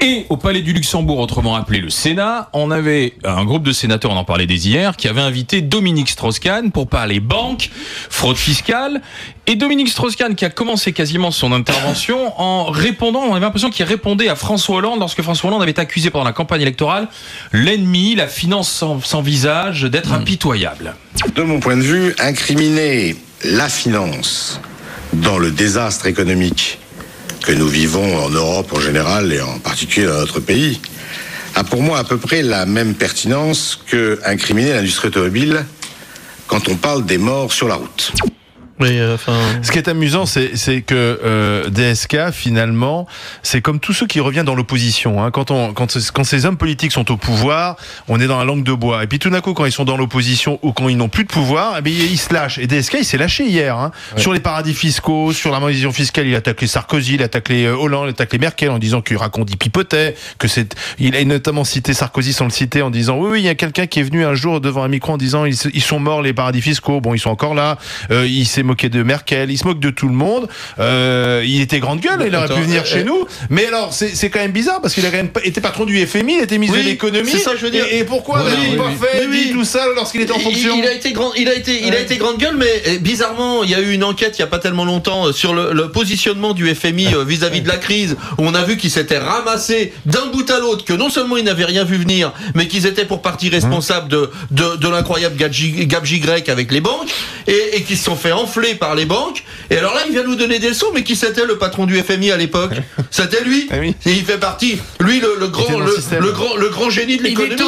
S3: et au Palais du Luxembourg, autrement appelé le Sénat, on avait un groupe de sénateurs, on en parlait dès hier, qui avait invité Dominique Strauss-Kahn pour parler banque, fraude fiscale. Et Dominique Strauss-Kahn qui a commencé quasiment son intervention en répondant, on avait l'impression qu'il répondait à François Hollande lorsque François Hollande avait accusé pendant la campagne électorale l'ennemi, la finance sans visage, d'être impitoyable.
S7: De mon point de vue, incriminer la finance dans le désastre économique que nous vivons en Europe en général et en particulier dans notre pays a pour moi à peu près la même pertinence que incriminer l'industrie automobile quand on parle des morts sur la route.
S4: Mais ce qui est amusant, c'est que DSK finalement, c'est comme tous ceux qui reviennent dans l'opposition. Hein. Quand ces hommes politiques sont au pouvoir, on est dans la langue de bois. Et puis tout d'un coup, quand ils sont dans l'opposition ou quand ils n'ont plus de pouvoir, eh bien, ils se lâchent. Et DSK, il s'est lâché hier sur les paradis fiscaux, sur l'harmonisation fiscale. Il attaque les Sarkozy, il attaque les Hollande, il attaque les Merkel en disant qu'il raconte, il pipotait, il a notamment cité Sarkozy sans le citer en disant oui, il y a quelqu'un qui est venu un jour devant un micro en disant ils sont morts les paradis fiscaux. Bon, ils sont encore là. Il s'est moqué de Merkel, il se moque de tout le monde. Il était grande gueule, il aurait pu venir chez nous. Mais alors, c'est quand même bizarre parce qu'il a quand même été patron du FMI, il était ministre de l'économie.
S6: C'est ça, je veux dire.
S4: Et pourquoi n'a-t-il pas fait dit tout ça lorsqu'il était en fonction?
S6: Il a été grande gueule, mais bizarrement, il y a eu une enquête il y a pas tellement longtemps sur le positionnement du FMI vis-à-vis de la crise, où on a vu qu'ils s'étaient ramassés d'un bout à l'autre, que non seulement ils n'avaient rien vu venir, mais qu'ils étaient pour partie responsables de l'incroyable gabegie grecque avec les banques, et qu'ils se sont fait enfler par les banques. Et alors là, il vient nous donner des leçons, mais qui c'était le patron du FMI à l'époque? C'était lui. Et il fait partie, lui, le grand génie de l'économie.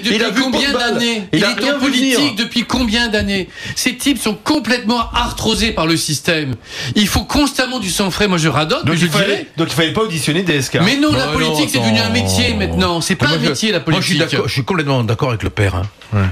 S11: Il a vu combien d'années? Il est en politique depuis combien d'années? Ces types sont complètement arthrosés par le système. Il faut constamment du sang frais. Moi, je radote.
S4: Donc il fallait pas auditionner DSK.
S11: Mais non, la politique, c'est devenu un métier maintenant. C'est pas un métier, la politique.
S5: Moi, je suis complètement d'accord avec le père. Hein. Ouais.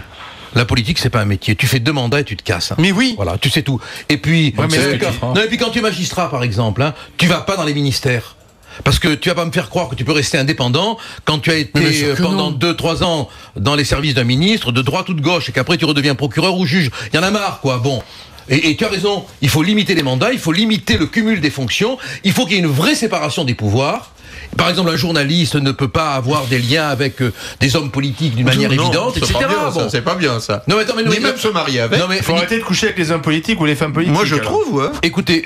S5: La politique, c'est pas un métier. Tu fais 2 mandats et tu te casses. Hein.
S11: Mais oui.
S5: Voilà, tu sais tout. Et puis, et puis quand tu es magistrat, par exemple, hein, tu vas pas dans les ministères. Parce que tu vas pas me faire croire que tu peux rester indépendant quand tu as été pendant 2-3 ans dans les services d'un ministre, de droite ou de gauche, et qu'après tu redeviens procureur ou juge. Il y en a marre, quoi. Bon. Et tu as raison. Il faut limiter les mandats, il faut limiter le cumul des fonctions, il faut qu'il y ait une vraie séparation des pouvoirs. Par exemple, un journaliste ne peut pas avoir des liens avec des hommes politiques d'une manière évidente, etc.
S6: C'est pas bien, ça.
S5: Non, mais attends,
S6: ni même se marier avec.
S4: Il faut arrêter de coucher avec les hommes politiques ou les femmes politiques.
S6: Moi, je trouve, ouais.
S5: Écoutez,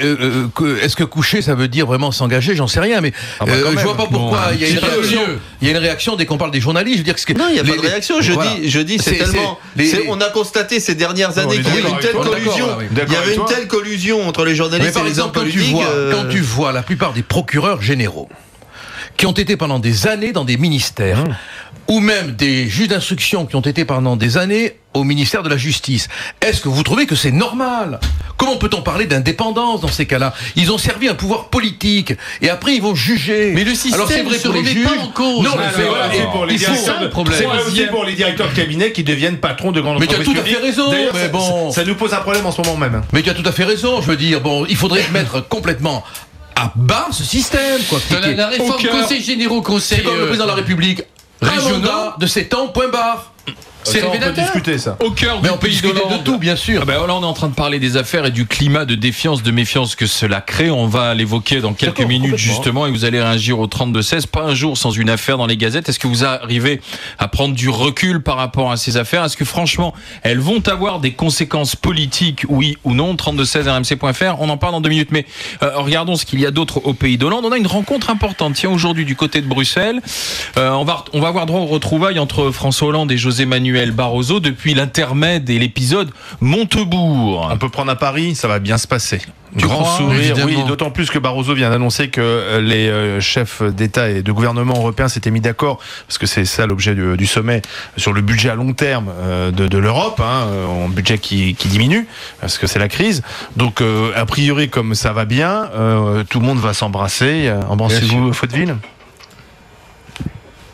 S5: est-ce que coucher, ça veut dire vraiment s'engager? J'en sais rien, mais je vois pas pourquoi il y a une réaction dès qu'on parle des journalistes. Je veux dire que
S6: non, il n'y a pas de réaction. Je dis, c'est tellement. On a constaté ces dernières années qu'il y avait une telle collusion. Il y avait une telle collusion entre les journalistes et les hommes politiques.
S5: Quand tu vois la plupart des procureurs généraux qui ont été pendant des années dans des ministères, ou même des juges d'instruction qui ont été pendant des années au ministère de la Justice. Est-ce que vous trouvez que c'est normal? Comment peut-on parler d'indépendance dans ces cas-là? Ils ont servi un pouvoir politique et après ils vont juger.
S11: Mais le système ne se remet pas en cause.
S4: Non, c'est pour les directeurs pour les directeurs de cabinet qui deviennent patrons de grandes entreprises.
S5: Mais tu as tout à fait raison.
S4: Mais bon, ça nous pose un problème en ce moment même.
S5: Mais tu as tout à fait raison. Je veux dire, bon, il faudrait mettre complètement à bas ce système, quoi.
S11: La réforme conseil généraux, conseil.
S5: C'est comme le président de la République. Régional de 7 ans, point barre.
S11: C'est révélateur.
S4: On peut discuter ça.
S3: Au cœur
S5: mais on peut discuter de tout, bien sûr.
S3: Là, on est en train de parler des affaires et du climat de défiance, de méfiance que cela crée. On va l'évoquer dans quelques minutes, justement, et vous allez réagir au 32-16. Pas un jour sans une affaire dans les gazettes. Est-ce que vous arrivez à prendre du recul par rapport à ces affaires? Est-ce que, franchement, elles vont avoir des conséquences politiques, oui ou non? 32-16 rmc.fr. On en parle dans 2 minutes. Mais regardons ce qu'il y a d'autre au pays d'Hollande. On a une rencontre importante. Tiens, aujourd'hui, du côté de Bruxelles. On va avoir droit aux retrouvailles entre François Hollande et José Manuel Barroso depuis l'intermède et l'épisode Montebourg.
S4: On peut prendre à Paris, ça va bien se passer. Grand sourire, oui, d'autant plus que Barroso vient d'annoncer que les chefs d'État et de gouvernement européens s'étaient mis d'accord, parce que c'est ça l'objet du sommet, sur le budget à long terme de l'Europe, un budget qui diminue, parce que c'est la crise. Donc, a priori, comme ça va bien, tout le monde va s'embrasser. Embrassez-vous, Fauteville.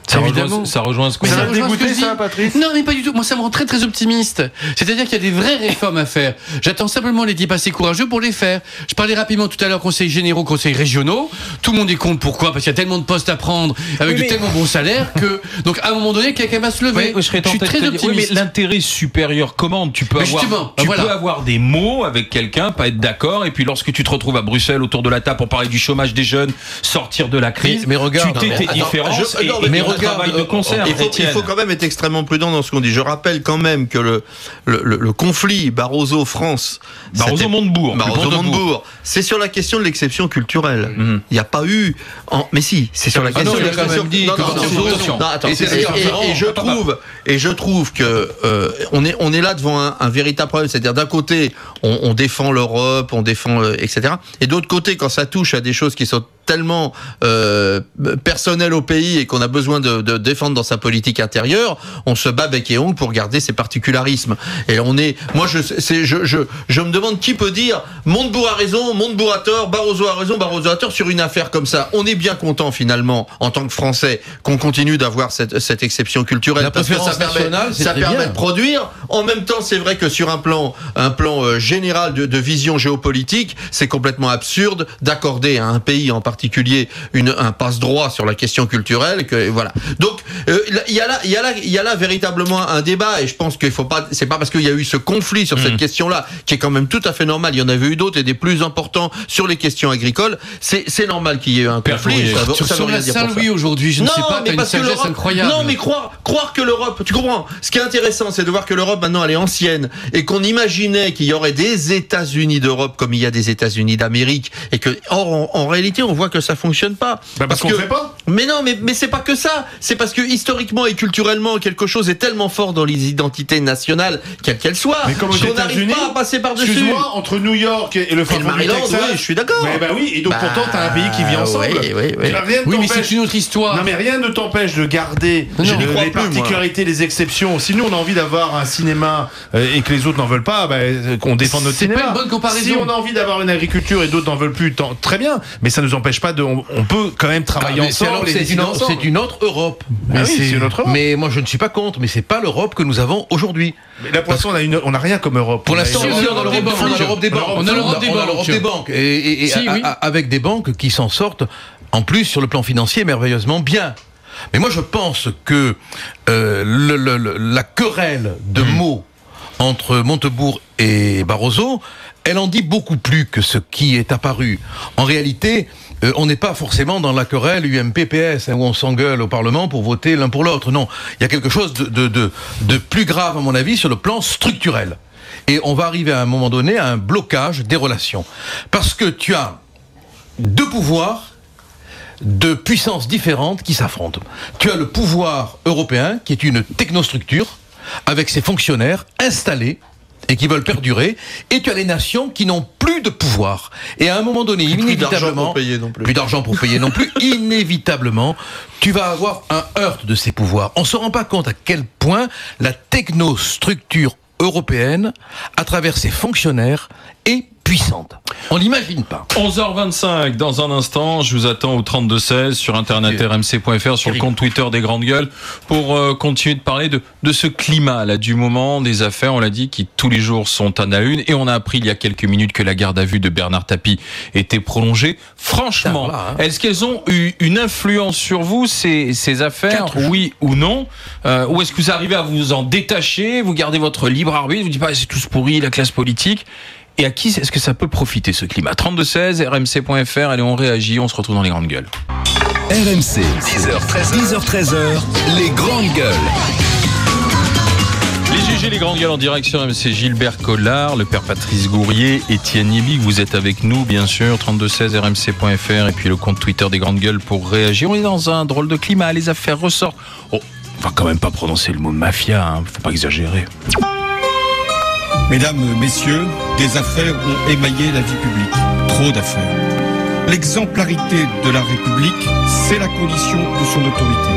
S4: Ça
S3: Ça rejoint ce qu'on
S4: Ça
S3: a
S4: va dégoûter ça, Patrice?
S11: Non, mais pas du tout. Moi, ça me rend très très optimiste. C'est-à-dire qu'il y a des vraies réformes à faire. J'attends simplement les types assez courageux pour les faire. Je parlais rapidement tout à l'heure conseils généraux, conseils régionaux. Tout le monde est contre. Pourquoi? Parce qu'il y a tellement de postes à prendre avec de tellement bons salaires que, donc, à un moment donné, quelqu'un va se lever.
S3: Je suis très optimiste. Oui, mais l'intérêt supérieur commande. Tu peux avoir des mots avec quelqu'un, pas être d'accord, et puis lorsque tu te retrouves à Bruxelles autour de la table pour parler du chômage des jeunes, sortir de la crise,
S5: mais regarde,
S3: tu tes différences
S5: mais
S3: regarde, travail de concert.
S6: Il faut quand même être extrêmement prudent dans ce qu'on dit. Je rappelle quand même que le conflit Barroso-France, Barroso-Montebourg, c'est sur la question de l'exception culturelle. Il n'y a pas eu, mais si, c'est sur la question de l'exception. Et je trouve que on est là devant un véritable problème. C'est-à-dire d'un côté, on défend l'Europe, on défend etc. Et d'autre côté, quand ça touche à des choses qui sont tellement personnelles au pays et qu'on a besoin de défendre dans sa politique intérieure, on se bat bec et ongle pour garder ses particularismes. Et moi je me demande qui peut dire Montebourg a raison, Montebourg a tort, Barroso a raison, Barroso a tort sur une affaire comme ça. On est bien content finalement en tant que Français qu'on continue d'avoir cette exception culturelle parce que ça permet de produire. En même temps, c'est vrai que sur un plan général de vision géopolitique, c'est complètement absurde d'accorder à un pays en particulier un passe-droit sur la question culturelle. Voilà. Donc il y a là véritablement un débat et je pense qu'il faut pas. C'est pas parce qu'il y a eu ce conflit sur cette question-là qui est quand même tout à fait normal. Il y en avait eu d'autres et des plus importants sur les questions agricoles. C'est normal qu'il y ait eu un conflit.
S11: Sur la Saint-Louis aujourd'hui, je ne sais pas. T'as une sagesse incroyable.
S6: Non, mais croire que l'Europe. Tu comprends? Ce qui est intéressant, c'est de voir que l'Europe maintenant elle est ancienne et qu'on imaginait qu'il y aurait des États-Unis d'Europe comme il y a des États-Unis d'Amérique et que en réalité on voit que ça fonctionne pas.
S4: Parce qu'on fait pas.
S6: Mais non, mais c'est pas que ça. C'est parce que historiquement et culturellement quelque chose est tellement fort dans les identités nationales, quelles qu'elles soient, qu'on n'arrive pas à passer par-dessus.
S4: Excuse-moi, entre New York et le Maryland,
S6: oui, je suis d'accord.
S4: Mais oui, et donc pourtant t'as un pays qui vit ensemble.
S11: Oui, mais c'est une autre histoire.
S4: Non, mais rien ne t'empêche de garder les particularités, les exceptions. Si nous on a envie d'avoir un cinéma et que les autres n'en veulent pas, qu'on défende notre cinéma.
S11: C'est pas une bonne comparaison.
S4: Si on a envie d'avoir une agriculture et d'autres n'en veulent plus, très bien. Mais ça ne nous empêche pas on peut quand même travailler ensemble.
S5: C'est une autre Europe.
S4: C'est une autre Europe.
S5: Mais moi je ne suis pas contre, mais c'est pas l'Europe que nous avons aujourd'hui.
S4: Mais là pour l'instant on n'a rien comme Europe.
S5: Pour l'instant on a l'Europe des banques. On a l'Europe des banques. Et avec des banques qui s'en sortent en plus sur le plan financier merveilleusement bien. Mais moi je pense que la querelle de mots entre Montebourg et Barroso, elle en dit beaucoup plus que ce qui est apparu. En réalité, on n'est pas forcément dans la querelle UMP-PS où on s'engueule au Parlement pour voter l'un pour l'autre. Non, il y a quelque chose de plus grave à mon avis sur le plan structurel. Et on va arriver à un moment donné à un blocage des relations. Parce que tu as deux pouvoirs de puissances différentes qui s'affrontent. Tu as le pouvoir européen qui est une technostructure avec ses fonctionnaires installés et qui veulent perdurer, et tu as les nations qui n'ont plus de pouvoir. Et à un moment donné, inévitablement, plus d'argent pour payer non plus, inévitablement, tu vas avoir un heurt de ces pouvoirs. On ne se rend pas compte à quel point la technostructure européenne, à travers ses fonctionnaires, est puissante. On l'imagine pas.
S3: 11h25, dans un instant, je vous attends au 32-16 sur internet rmc.fr, sur le compte Twitter des Grandes Gueules, pour continuer de parler de ce climat là du moment, des affaires, on l'a dit, qui tous les jours sont à la une, et on a appris il y a quelques minutes que la garde à vue de Bernard Tapie était prolongée. Franchement, est-ce qu'elles ont eu une influence sur vous, ces affaires, oui ou non, ou est-ce que vous arrivez à vous en détacher, vous gardez votre libre arbitre, vous dites pas c'est tous pourri, la classe politique? Et à qui est-ce que ça peut profiter, ce climat? 32-16, rmc.fr, allez, on réagit, on se retrouve dans les Grandes Gueules.
S1: RMC, 10h-13h, les Grandes Gueules.
S3: Les GG, les Grandes Gueules en direct sur RMC. Gilbert Collard, le père Patrice Gourier, Étienne Yébic, vous êtes avec nous, bien sûr, 32-16, rmc.fr, et puis le compte Twitter des Grandes Gueules pour réagir. On est dans un drôle de climat, les affaires ressortent. Oh, on va quand même pas prononcer le mot mafia, faut pas exagérer.
S9: Mesdames, messieurs, des affaires ont émaillé la vie publique. Trop d'affaires. L'exemplarité de la République, c'est la condition de son autorité.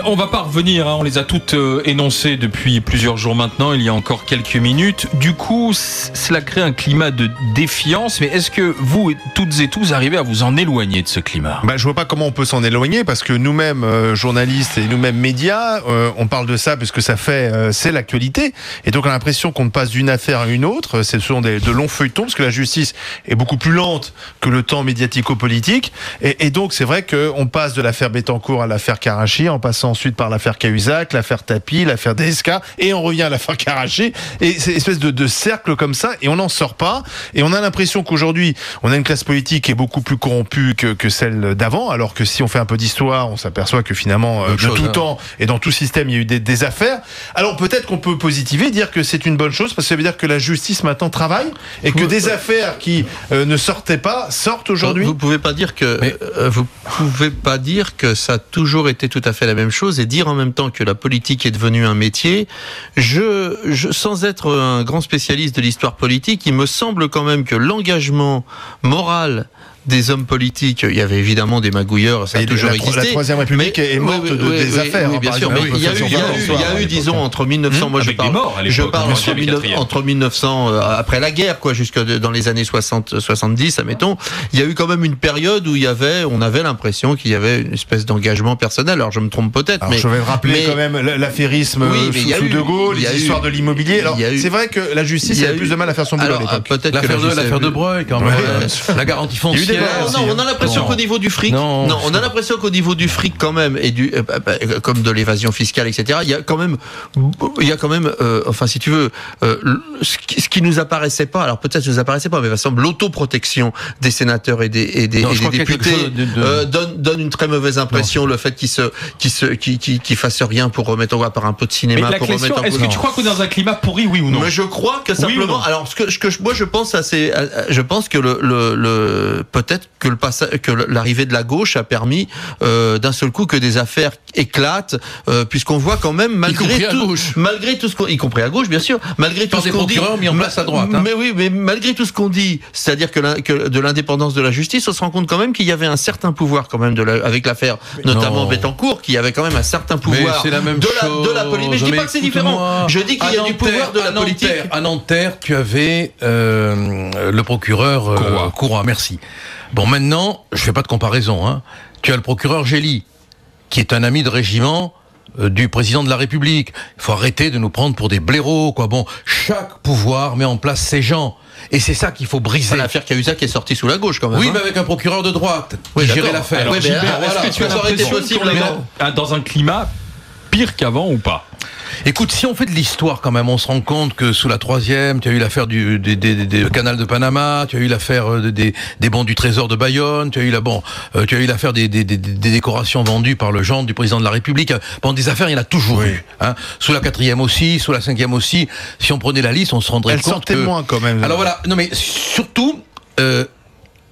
S3: On va pas revenir, on les a toutes énoncées depuis plusieurs jours maintenant, il y a encore quelques minutes. Du coup, cela crée un climat de défiance, mais est-ce que vous, toutes et tous, arrivez à vous en éloigner de ce climat ?
S4: Je vois pas comment on peut s'en éloigner, parce que nous-mêmes, journalistes et nous-mêmes médias, on parle de ça parce que ça fait, c'est l'actualité. Et donc on a l'impression qu'on passe d'une affaire à une autre, ce sont de longs feuilletons, parce que la justice est beaucoup plus lente que le temps médiatico-politique. Et donc c'est vrai qu'on passe de l'affaire Bettencourt à l'affaire Karachi, en passant ensuite par l'affaire Cahuzac, l'affaire Tapie, l'affaire DSK, et on revient à l'affaire Karachi, et c'est une espèce de cercle comme ça, et on n'en sort pas, et on a l'impression qu'aujourd'hui, on a une classe politique qui est beaucoup plus corrompue que celle d'avant, alors que si on fait un peu d'histoire, on s'aperçoit que finalement, de tout temps, et dans tout système, il y a eu des affaires. Alors peut-être qu'on peut positiver, dire que c'est une bonne chose, parce que ça veut dire que la justice maintenant travaille, et que des affaires qui ne sortaient pas, sortent aujourd'hui.
S6: Vous pouvez pas dire que, vous pouvez pas dire que ça a toujours été tout à fait la même chose et dire en même temps que la politique est devenue un métier. Sans être un grand spécialiste de l'histoire politique, il me semble quand même que l'engagement moral des hommes politiques, il y avait évidemment des magouilleurs, ça a toujours existé.
S4: La Troisième République est morte des affaires.
S6: Oui, bien sûr. Mais il y a eu, disons, entre 1900, moi je parle entre 1900, après la guerre, quoi, jusque dans les années 60-70, admettons, il y a eu quand même une période où on avait l'impression qu'il y avait une espèce d'engagement personnel. Alors je me trompe peut-être, mais
S4: je vais rappeler quand même l'affairisme sous De Gaulle, les histoires de l'immobilier. Alors c'est vrai que la justice a plus de mal à faire son boulot à l'époque.
S5: Peut-être l'affaire de Breuil, quand même, la garantie foncière.
S6: Non, on a l'impression qu'au niveau du fric, on a l'impression qu'au niveau du fric quand même et comme de l'évasion fiscale, etc. Il y a quand même, enfin si tu veux, ce qui nous apparaissait pas. Alors peut-être nous apparaissait pas, mais il me semble l'autoprotection des sénateurs et des députés donne une très mauvaise impression. Le fait qu'ils fassent rien pour remettre en cause, par un peu de cinéma pour remettre en cause.
S3: Est-ce que tu crois qu'on est dans un climat pourri, oui ou non ?
S6: Mais je crois que simplement. Alors moi je pense que peut-être que l'arrivée de la gauche a permis d'un seul coup que des affaires éclatent, puisqu'on voit quand même malgré tout ce qu'on, y compris à gauche bien sûr, malgré tout ce qu'on dit,
S5: mis en place à droite.
S6: Mais malgré tout ce qu'on dit, c'est-à-dire que de l'indépendance de la justice, on se rend compte quand même qu'il y avait un certain pouvoir quand même avec l'affaire notamment Bettencourt, qui avait quand même un certain pouvoir de la politique. Mais je dis pas que c'est différent. Je dis qu'il y a du pouvoir de la politique.
S5: À Nanterre, tu avais le procureur Courroy. Merci. Bon, maintenant, je fais pas de comparaison. Tu as le procureur Gély, qui est un ami de régiment du président de la République. Il faut arrêter de nous prendre pour des blaireaux, quoi. Bon, chaque pouvoir met en place ses gens. Et c'est ça qu'il faut briser.
S6: L'affaire Cahuzac est sortie sous la gauche, quand même.
S5: Oui, mais avec un procureur de droite. Gérer l'affaire.
S3: Est-ce que tu as l'impression qu'on est dans un climat pire qu'avant ou pas ?
S5: Écoute, si on fait de l'histoire quand même, on se rend compte que sous la Troisième, tu as eu l'affaire du canal de Panama, tu as eu l'affaire des bons du Trésor de Bayonne, tu as eu l'affaire des décorations vendues par le gendre du président de la République. Bon, des affaires, il y en a toujours eu. Sous la 4e aussi, sous la 5e aussi. Si on prenait la liste, on se rendrait compte que...
S4: Elle sortait moins quand même.
S5: Alors voilà, non mais surtout...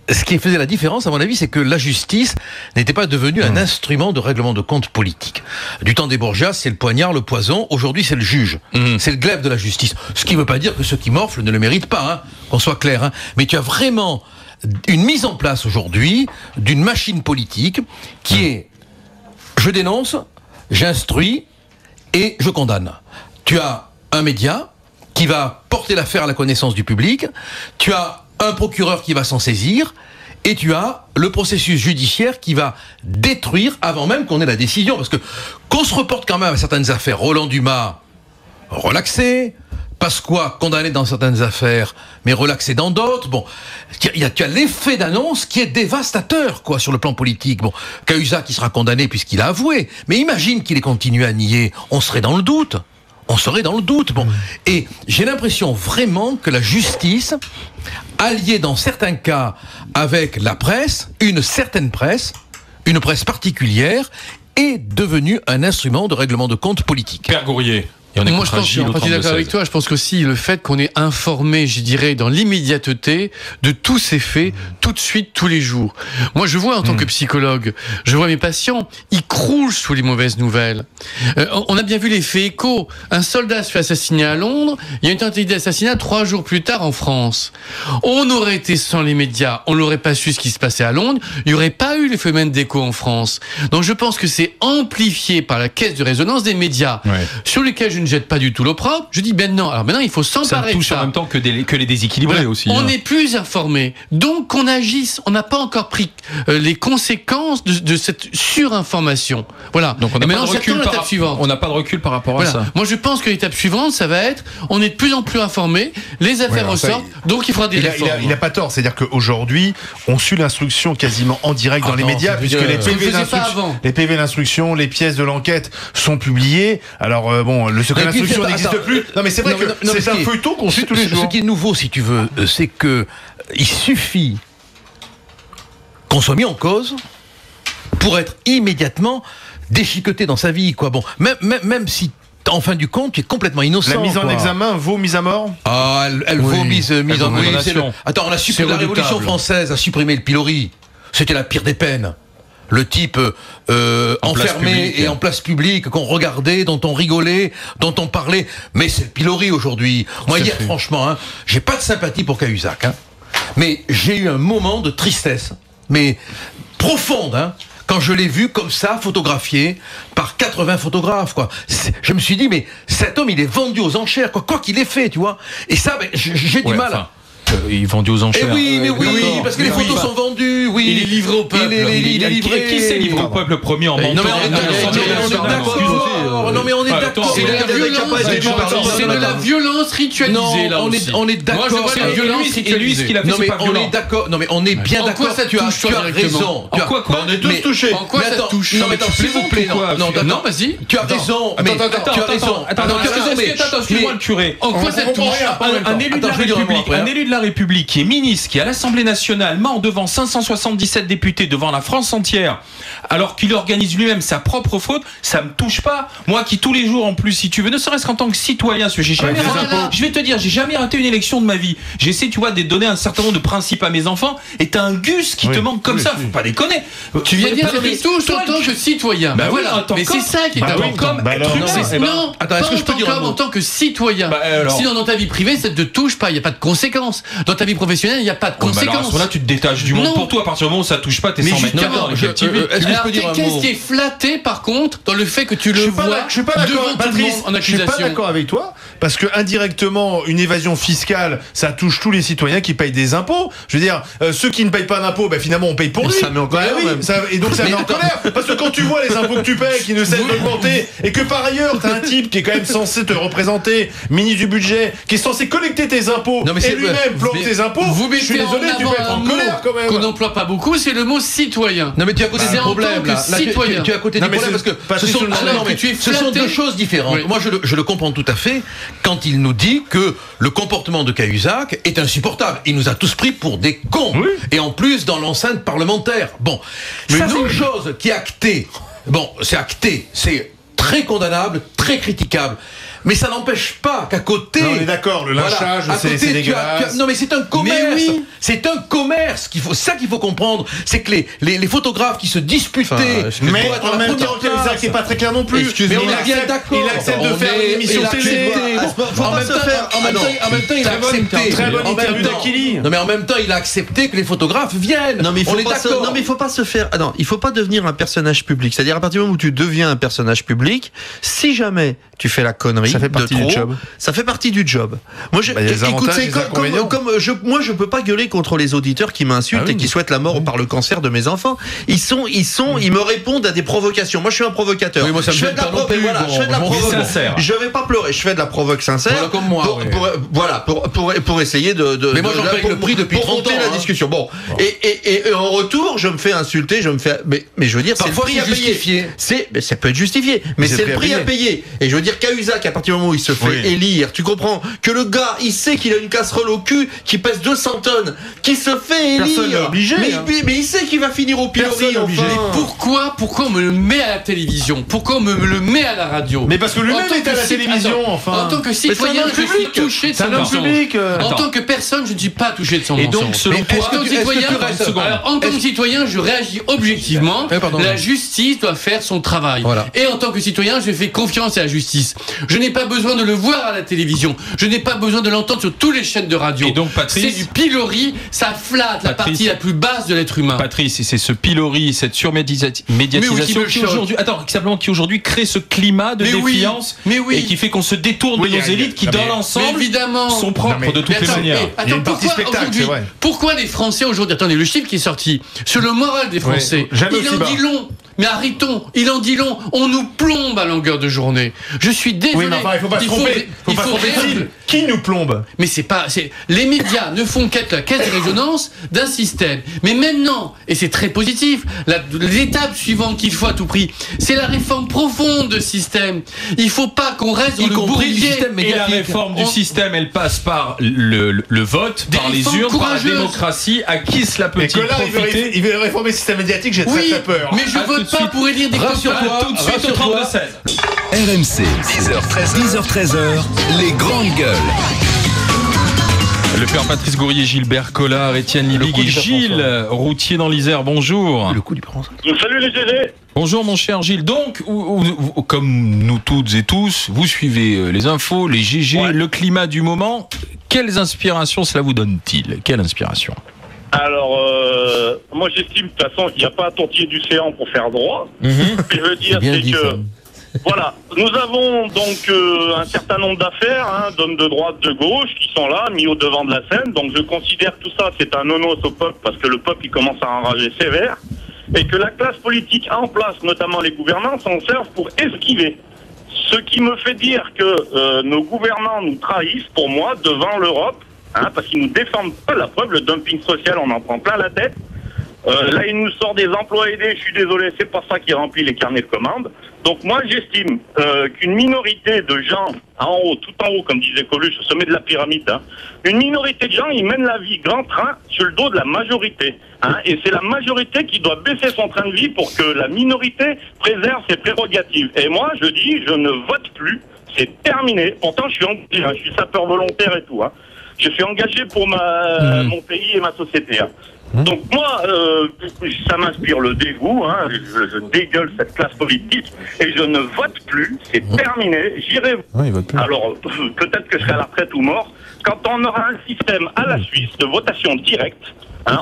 S5: ce qui faisait la différence, à mon avis, c'est que la justice n'était pas devenue un instrument de règlement de comptes politique. Du temps des Borgias, c'est le poignard, le poison. Aujourd'hui, c'est le juge. C'est le glaive de la justice. Ce qui ne veut pas dire que ceux qui morflent ne le méritent pas, qu'on soit clair. Mais tu as vraiment une mise en place aujourd'hui d'une machine politique qui est je dénonce, j'instruis et je condamne. Tu as un média qui va porter l'affaire à la connaissance du public. Tu as un procureur qui va s'en saisir, et tu as le processus judiciaire qui va détruire avant même qu'on ait la décision. Parce que qu'on se reporte quand même à certaines affaires, Roland Dumas, relaxé, Pasqua, condamné dans certaines affaires, mais relaxé dans d'autres. Bon, tu as l'effet d'annonce qui est dévastateur, quoi, sur le plan politique. Bon, Cahuzac qui sera condamné puisqu'il a avoué, mais imagine qu'il ait continué à nier, on serait dans le doute. Bon, et j'ai l'impression vraiment que la justice, alliée dans certains cas avec la presse, une certaine presse, une presse particulière, est devenue un instrument de règlement de compte politique.
S3: Père Gourrier. Et on est
S11: moi, je pense, en partie d'accord avec toi, je pense qu'aussi le fait qu'on est informé, je dirais, dans l'immédiateté de tous ces faits, tout de suite, tous les jours. Moi, je vois en tant que psychologue, je vois mes patients, ils croulent sous les mauvaises nouvelles. On a bien vu les faits échos. Un soldat se fait assassiner à Londres, il y a une tentative d'assassinat 3 jours plus tard en France. On aurait été sans les médias, on n'aurait pas su ce qui se passait à Londres, il n'y aurait pas eu les phénomènes d'écho en France. Donc je pense que c'est amplifié par la caisse de résonance des médias, sur lesquels je ne jette pas du tout l'opprobre. Je dis ben non, alors maintenant il faut s'emparer
S3: de ça. Ça touche en même temps que les déséquilibrés aussi.
S11: On est plus informé, donc qu'on agisse. On n'a pas encore pris les conséquences de cette surinformation. Voilà.
S3: Donc on n'a pas de recul par rapport à ça.
S11: Moi je pense que l'étape suivante, ça va être, on est de plus en plus informé, les affaires ressortent, donc il faudra des réformes.
S4: Il n'a pas tort, c'est-à-dire qu'aujourd'hui, on suit l'instruction quasiment en direct dans les médias, puisque les PV d'instruction, les pièces de l'enquête sont publiées. Alors bon, le secret d'instruction n'existe plus. Non mais c'est vrai que c'est un feuilleton qu'on suit tous les jours.
S5: Ce qui est nouveau, si tu veux, c'est que il suffit qu'on soit mis en cause pour être immédiatement déchiqueté dans sa vie, quoi. Bon, même si en fin du compte, tu es complètement innocent.
S4: La mise en examen vaut mise à mort.
S5: Ah, elle vaut mise en condamnation. Attends, la Révolution française a supprimé le pilori. C'était la pire des peines. Le type enfermé et en place publique, qu'on regardait, dont on rigolait, dont on parlait. Mais c'est le pilori aujourd'hui. Moi, hier, franchement, j'ai pas de sympathie pour Cahuzac. Mais j'ai eu un moment de tristesse, mais profonde, quand je l'ai vu comme ça, photographié par 80 photographes, quoi. Je me suis dit, mais cet homme, il est vendu aux enchères, quoi qu'il ait fait, tu vois. Et ça, j'ai du mal.
S3: Il est vendu aux enchères.
S5: Oui, parce que les photos sont vendues. Oui.
S11: Il est livré au peuple.
S5: Il est livré.
S3: Qui s'est livré au peuple le premier en mentant?
S5: Non mais on est d'accord.
S11: C'est de la violence ritualisée là aussi.
S5: On est d'accord.
S3: Et lui, ce qu'il a fait, c'est pas violent.
S5: On est d'accord. Non mais on est bien d'accord. Tu as raison.
S4: On est tous touchés.
S11: En quoi ça touche?
S5: Non mais s'il vous plaît.
S11: Non, vas-y.
S5: Tu as raison.
S3: Attends, excuse-moi le curé.
S11: En quoi ça touche?
S3: Un élu de la République qui est ministre, qui est à l'Assemblée nationale, mort devant 577 députés, devant la France entière, alors qu'il organise lui-même sa propre faute, ça me touche pas. Moi qui tous les jours en plus, si tu veux, ne serait-ce qu'en tant que citoyen, je vais te dire, j'ai jamais raté une élection de ma vie. J'essaie, tu vois, de donner un certain nombre de principes à mes enfants, et t'as un gus qui te manque comme ça, faut pas déconner.
S11: Tu viens de dire que touche en tant que citoyen.
S3: Bah voilà,
S11: mais c'est ça qui est
S3: comme
S11: non, attends, est-ce que je peux dire en tant que citoyen? Sinon dans ta vie privée, ça ne te touche pas, il y a pas de conséquences. Dans ta vie professionnelle, il n'y a pas de conséquences.
S3: Là, tu te détaches du monde. Pour toi, à partir du moment où ça touche pas, t'es 100 mètres dans l'objectivité.
S11: Qu'est-ce qui est flatté, par contre, dans le fait que tu le vois
S4: je suis pas d'accord, Patrice,
S11: en accusation?
S4: je suis pas d'accord avec toi, parce que indirectement, une évasion fiscale, ça touche tous les citoyens qui payent des impôts. Je veux dire, ceux qui ne payent pas d'impôts, finalement, on paye pour lui.
S6: Ça met en colère,
S4: et donc ça met en colère. Parce que quand tu vois les impôts que tu payes, qui ne cessent d'augmenter, et que par ailleurs, t'as un type qui est quand même censé te représenter, ministre du budget, qui est censé collecter tes impôts, et lui-même planque tes impôts, je suis désolé, tu peux être en colère quand même.
S11: Qu'on n'emploie pas beaucoup, c'est le mot citoyen.
S5: Non mais tu es à côté du problème là. Tu es à côté du problème parce que ce sont deux choses différentes. Moi je le comprends tout à fait quand il nous dit que le comportement de Cahuzac est insupportable. Il nous a tous pris pour des cons. Et en plus dans l'enceinte parlementaire. Bon, ça c'est une chose qui est actée. Bon, c'est acté, c'est très condamnable, très critiquable. Mais ça n'empêche pas qu'à côté...
S4: Non, on est d'accord, le lynchage, c'est dégueulasse.
S5: Non, mais c'est un commerce. C'est un commerce. Ça qu'il faut comprendre, c'est que les photographes qui se disputaient...
S4: mais en même temps, Cahuzac n'est pas très clair non plus.
S5: Mais on est bien d'accord.
S4: Il accepte de faire une émission télé.
S5: En même temps, il a accepté...
S4: Très bonne interview d'Akili.
S5: Non, mais en même temps, il a accepté que les photographes viennent.
S6: Non, mais il faut pas se faire... Non, il faut pas devenir un personnage public. C'est-à-dire, à partir du moment où tu deviens un personnage public, si jamais tu fais la connerie,
S4: ça fait partie du job.
S6: Ça fait partie du job. Moi, écoute, c'est moi, je peux pas gueuler contre les auditeurs qui m'insultent et qui souhaitent la mort par le cancer de mes enfants. Ils me répondent à des provocations. Moi, je suis un provocateur.
S5: Oui, moi, ça me gêne pas non plus.
S6: Je fais de la provocation. Je vais pas pleurer. Je fais de la provoque sincère.
S5: Voilà, comme moi.
S6: Pour essayer de.
S5: Mais moi, j'en paye le prix depuis 30 ans.
S6: La discussion. Bon. Et en retour, je me fais insulter. Mais je veux dire, c'est le prix à payer. Ça peut être justifié. Mais c'est le prix à payer. Et je veux dire, Cahuzac, à partir partir du moment où il se fait élire, tu comprends que le gars, il sait qu'il a une casserole au cul qui pèse 200 tonnes, qui se fait élire.
S4: Personne n'est obligé.
S6: Mais il sait qu'il va finir au pilori.
S11: Enfin. Pourquoi on me le met à la télévision? Pourquoi on me le met à la radio?
S4: Mais parce que lui-même est à la télévision, enfin.
S11: En tant que citoyen, je suis touché de son mensonge. En tant que personne, je ne suis pas touché de son mensonge.
S3: Et donc, selon toi,
S11: en tant que citoyen, je réagis objectivement. La justice doit faire son travail. Et en tant que citoyen, je fais confiance à la justice. Je n'ai pas besoin de le voir à la télévision. Je n'ai pas besoin de l'entendre sur toutes les chaînes de radio.
S3: Et donc, Patrice,
S11: c'est du pilori, ça flatte la partie la plus basse de l'être humain.
S3: Patrice, c'est ce pilori, cette surmédiatisation qui aujourd'hui crée ce climat de défiance et qui fait qu'on se détourne de nos élites qui, dans l'ensemble, sont propres de toutes les manières.
S11: Pourquoi les Français aujourd'hui, attendez, le chiffre qui est sorti sur le moral des Français, il en dit long. Mais arrêtons, il en dit long. On nous plombe à longueur de journée. Je suis désolé.
S4: Oui, mais enfin, il faut pas se tromper. Qui nous plombe?
S11: Mais les médias ne font qu'être la caisse de résonance d'un système. Mais maintenant, et c'est très positif, l'étape suivante qu'il faut à tout prix, c'est la réforme profonde de système. Il faut pas qu'on reste dans le bourbier.
S3: Et la réforme du système, elle passe par le vote, par les urnes, par la démocratie. À qui cela peut-il profiter?
S4: Il veut réformer le système médiatique, j'ai très peur.
S11: Mais je vote pas pour élire des
S3: Rassure-toi, tout de suite au 32-16.
S1: RMC, 10h13h, les grandes gueules.
S3: Le père Patrice Gourier, Gilbert Collard, Étienne Liebig et Gilles Routier dans l'Isère. Bonjour.
S6: Le coup du François.
S2: Salut les GG.
S3: Bonjour mon cher Gilles. Donc, comme nous toutes et tous, vous suivez les infos, les GG, le climat du moment. Quelles inspirations cela vous donne-t-il? Quelle inspiration?
S2: Alors, moi j'estime de toute façon qu'il n'y a pas à tortiller du séant pour faire droit. Ce que je veux dire, c'est que voilà, nous avons donc un certain nombre d'affaires, d'hommes de droite, de gauche, qui sont là, mis au devant de la scène. Donc je considère que tout ça, c'est un nonos au peuple, parce que le peuple, il commence à enrager sévère, et que la classe politique en place, notamment les gouvernants, s'en servent pour esquiver. Ce qui me fait dire que nos gouvernants nous trahissent, pour moi, devant l'Europe, parce qu'ils nous défendent pas. La preuve, le dumping social, on en prend plein la tête. Là, il nous sort des emplois aidés, je suis désolé, c'est pas ça qui remplit les carnets de commandes. Donc moi, j'estime qu'une minorité de gens, en haut, tout en haut, comme disait Coluche, au sommet de la pyramide, une minorité de gens, ils mènent la vie grand train sur le dos de la majorité. Et c'est la majorité qui doit baisser son train de vie pour que la minorité préserve ses prérogatives. Et moi, je dis, je ne vote plus, c'est terminé. Pourtant, je suis sapeur volontaire et tout. Je suis engagé pour mon pays et ma société. Donc moi, ça m'inspire le dégoût, je dégueule cette classe politique et je ne vote plus, c'est terminé, j'irai. Alors, peut-être que je serai à la retraite ou mort, quand on aura un système à la Suisse de votation directe,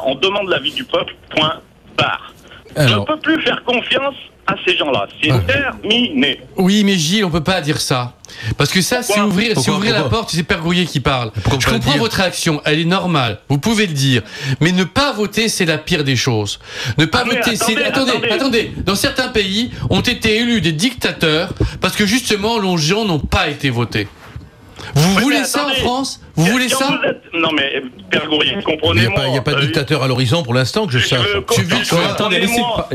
S2: on demande l'avis du peuple, point, barre. Je ne peux plus faire confiance à ces gens-là, c'est terminé.
S11: Oui, mais Gilles, on peut pas dire ça. Parce que ça, c'est ouvrir la porte, c'est Père Gouillet qui parle. Je comprends votre réaction, elle est normale, vous pouvez le dire. Mais ne pas voter, c'est la pire des choses. Ne pas voter, attendez. Dans certains pays, ont été élus des dictateurs parce que justement, les gens n'ont pas été votés. Vous voulez ça en France? Vous voulez ça?
S2: Non mais, Père Gourier, comprenez-moi.
S5: Il n'y a pas de dictateur à l'horizon pour l'instant que je sache.
S3: Attendez, laissez-moi.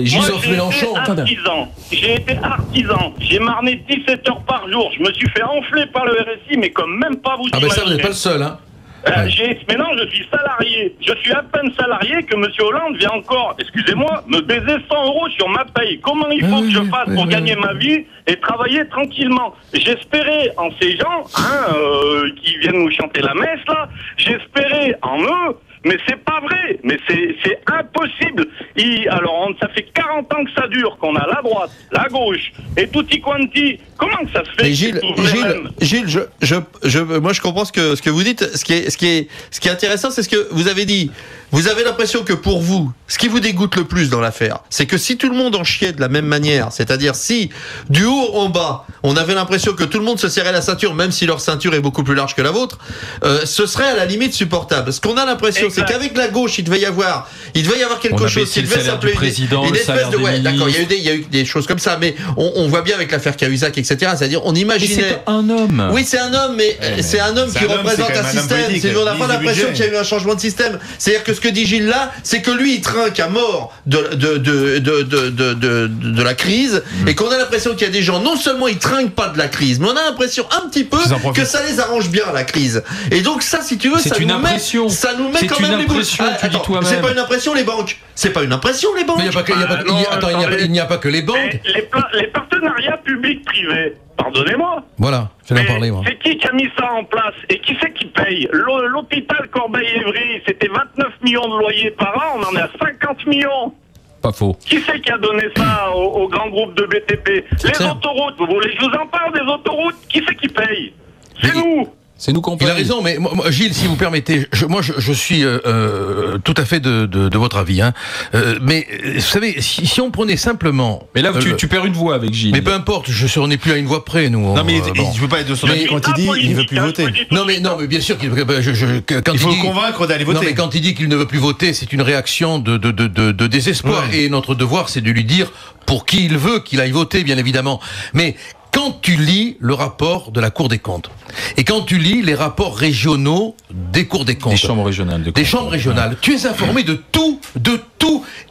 S2: J'ai été artisan. J'ai marné 17 heures par jour. Je me suis fait enfler par le RSI, mais comme même pas vous imaginez.
S5: Ah ben ça, vous n'êtes pas le seul,
S2: Mais non, je suis salarié. Je suis à peine salarié que M. Hollande vient encore, excusez-moi, me baiser 100 € sur ma paye. Comment il faut que je fasse pour gagner ma vie et travailler tranquillement? J'espérais en ces gens qui viennent nous chanter la messe, là, j'espérais en eux. Mais c'est pas vrai, mais c'est impossible. Alors, ça fait 40 ans que ça dure, qu'on a la droite, la gauche, et tutti quanti. Comment que ça se fait?
S6: Mais Gilles, moi je comprends ce que vous dites. Ce qui est intéressant, c'est ce que vous avez dit. Vous avez l'impression que pour vous, ce qui vous dégoûte le plus dans l'affaire, c'est que si tout le monde en chiait de la même manière, c'est-à-dire si du haut en bas, on avait l'impression que tout le monde se serrait la ceinture, même si leur ceinture est beaucoup plus large que la vôtre, ce serait à la limite supportable. Ce qu'on a l'impression, c'est qu'avec la gauche, il devait y avoir quelque chose qui devait s'appeler une espèce de d'accord. Il y a eu des choses comme ça, mais on voit bien avec l'affaire Cahuzac, etc.
S5: etc. C'est-à-dire, on imaginait.
S3: Mais c'est un homme.
S5: Oui, c'est un homme, mais c'est un homme qui représente un système. On n'a pas l'impression qu'il y a eu un changement de système. C'est-à-dire que ce que dit Gilles là, c'est que lui, il trinque à mort de la crise, et qu'on a l'impression qu'il y a des gens, non seulement ils trinquent pas de la crise, mais on a l'impression un petit peu que ça les arrange bien, la crise. Et donc ça, si tu veux, ça nous met quand même les boules. C'est pas une impression, les banques. C'est pas une impression, les banques.
S2: Il
S5: n'y a pas que les banques.
S2: Les partenariats publics-privés, pardonnez-moi.
S5: Voilà, fais-en parler, moi.
S2: C'est qui a mis ça en place et qui c'est qui paye? L'hôpital Corbeil-Évry, c'était 29 millions de loyers par an, on en est à 50 millions.
S3: Pas faux.
S2: Qui c'est qui a donné ça au grand groupe de BTP? Les autoroutes, vous voulez que je vous en parle des autoroutes? Qui c'est qui paye? C'est nous.
S3: C'est nous qu'on paye.
S5: Il a raison, mais moi, Gilles, si vous permettez, je suis tout à fait de votre avis. Hein. Mais vous savez, si on prenait simplement...
S3: Mais là, tu perds une voix avec Gilles.
S5: Mais peu importe, on n'est plus à une voix près, nous.
S4: Non, mais je veux pas être de son avis quand il dit qu'il ne veut plus voter.
S5: Non, mais bien sûr, il faut
S4: le convaincre d'aller voter.
S5: Non, mais quand il dit qu'il ne veut plus voter, c'est une réaction de désespoir. Ouais. Et notre devoir, c'est de lui dire pour qui il veut qu'il aille voter, bien évidemment. Mais quand tu lis le rapport de la Cour des comptes, et quand tu lis les rapports régionaux des cours des comptes,
S3: des chambres régionales,
S5: tu es informé de tout.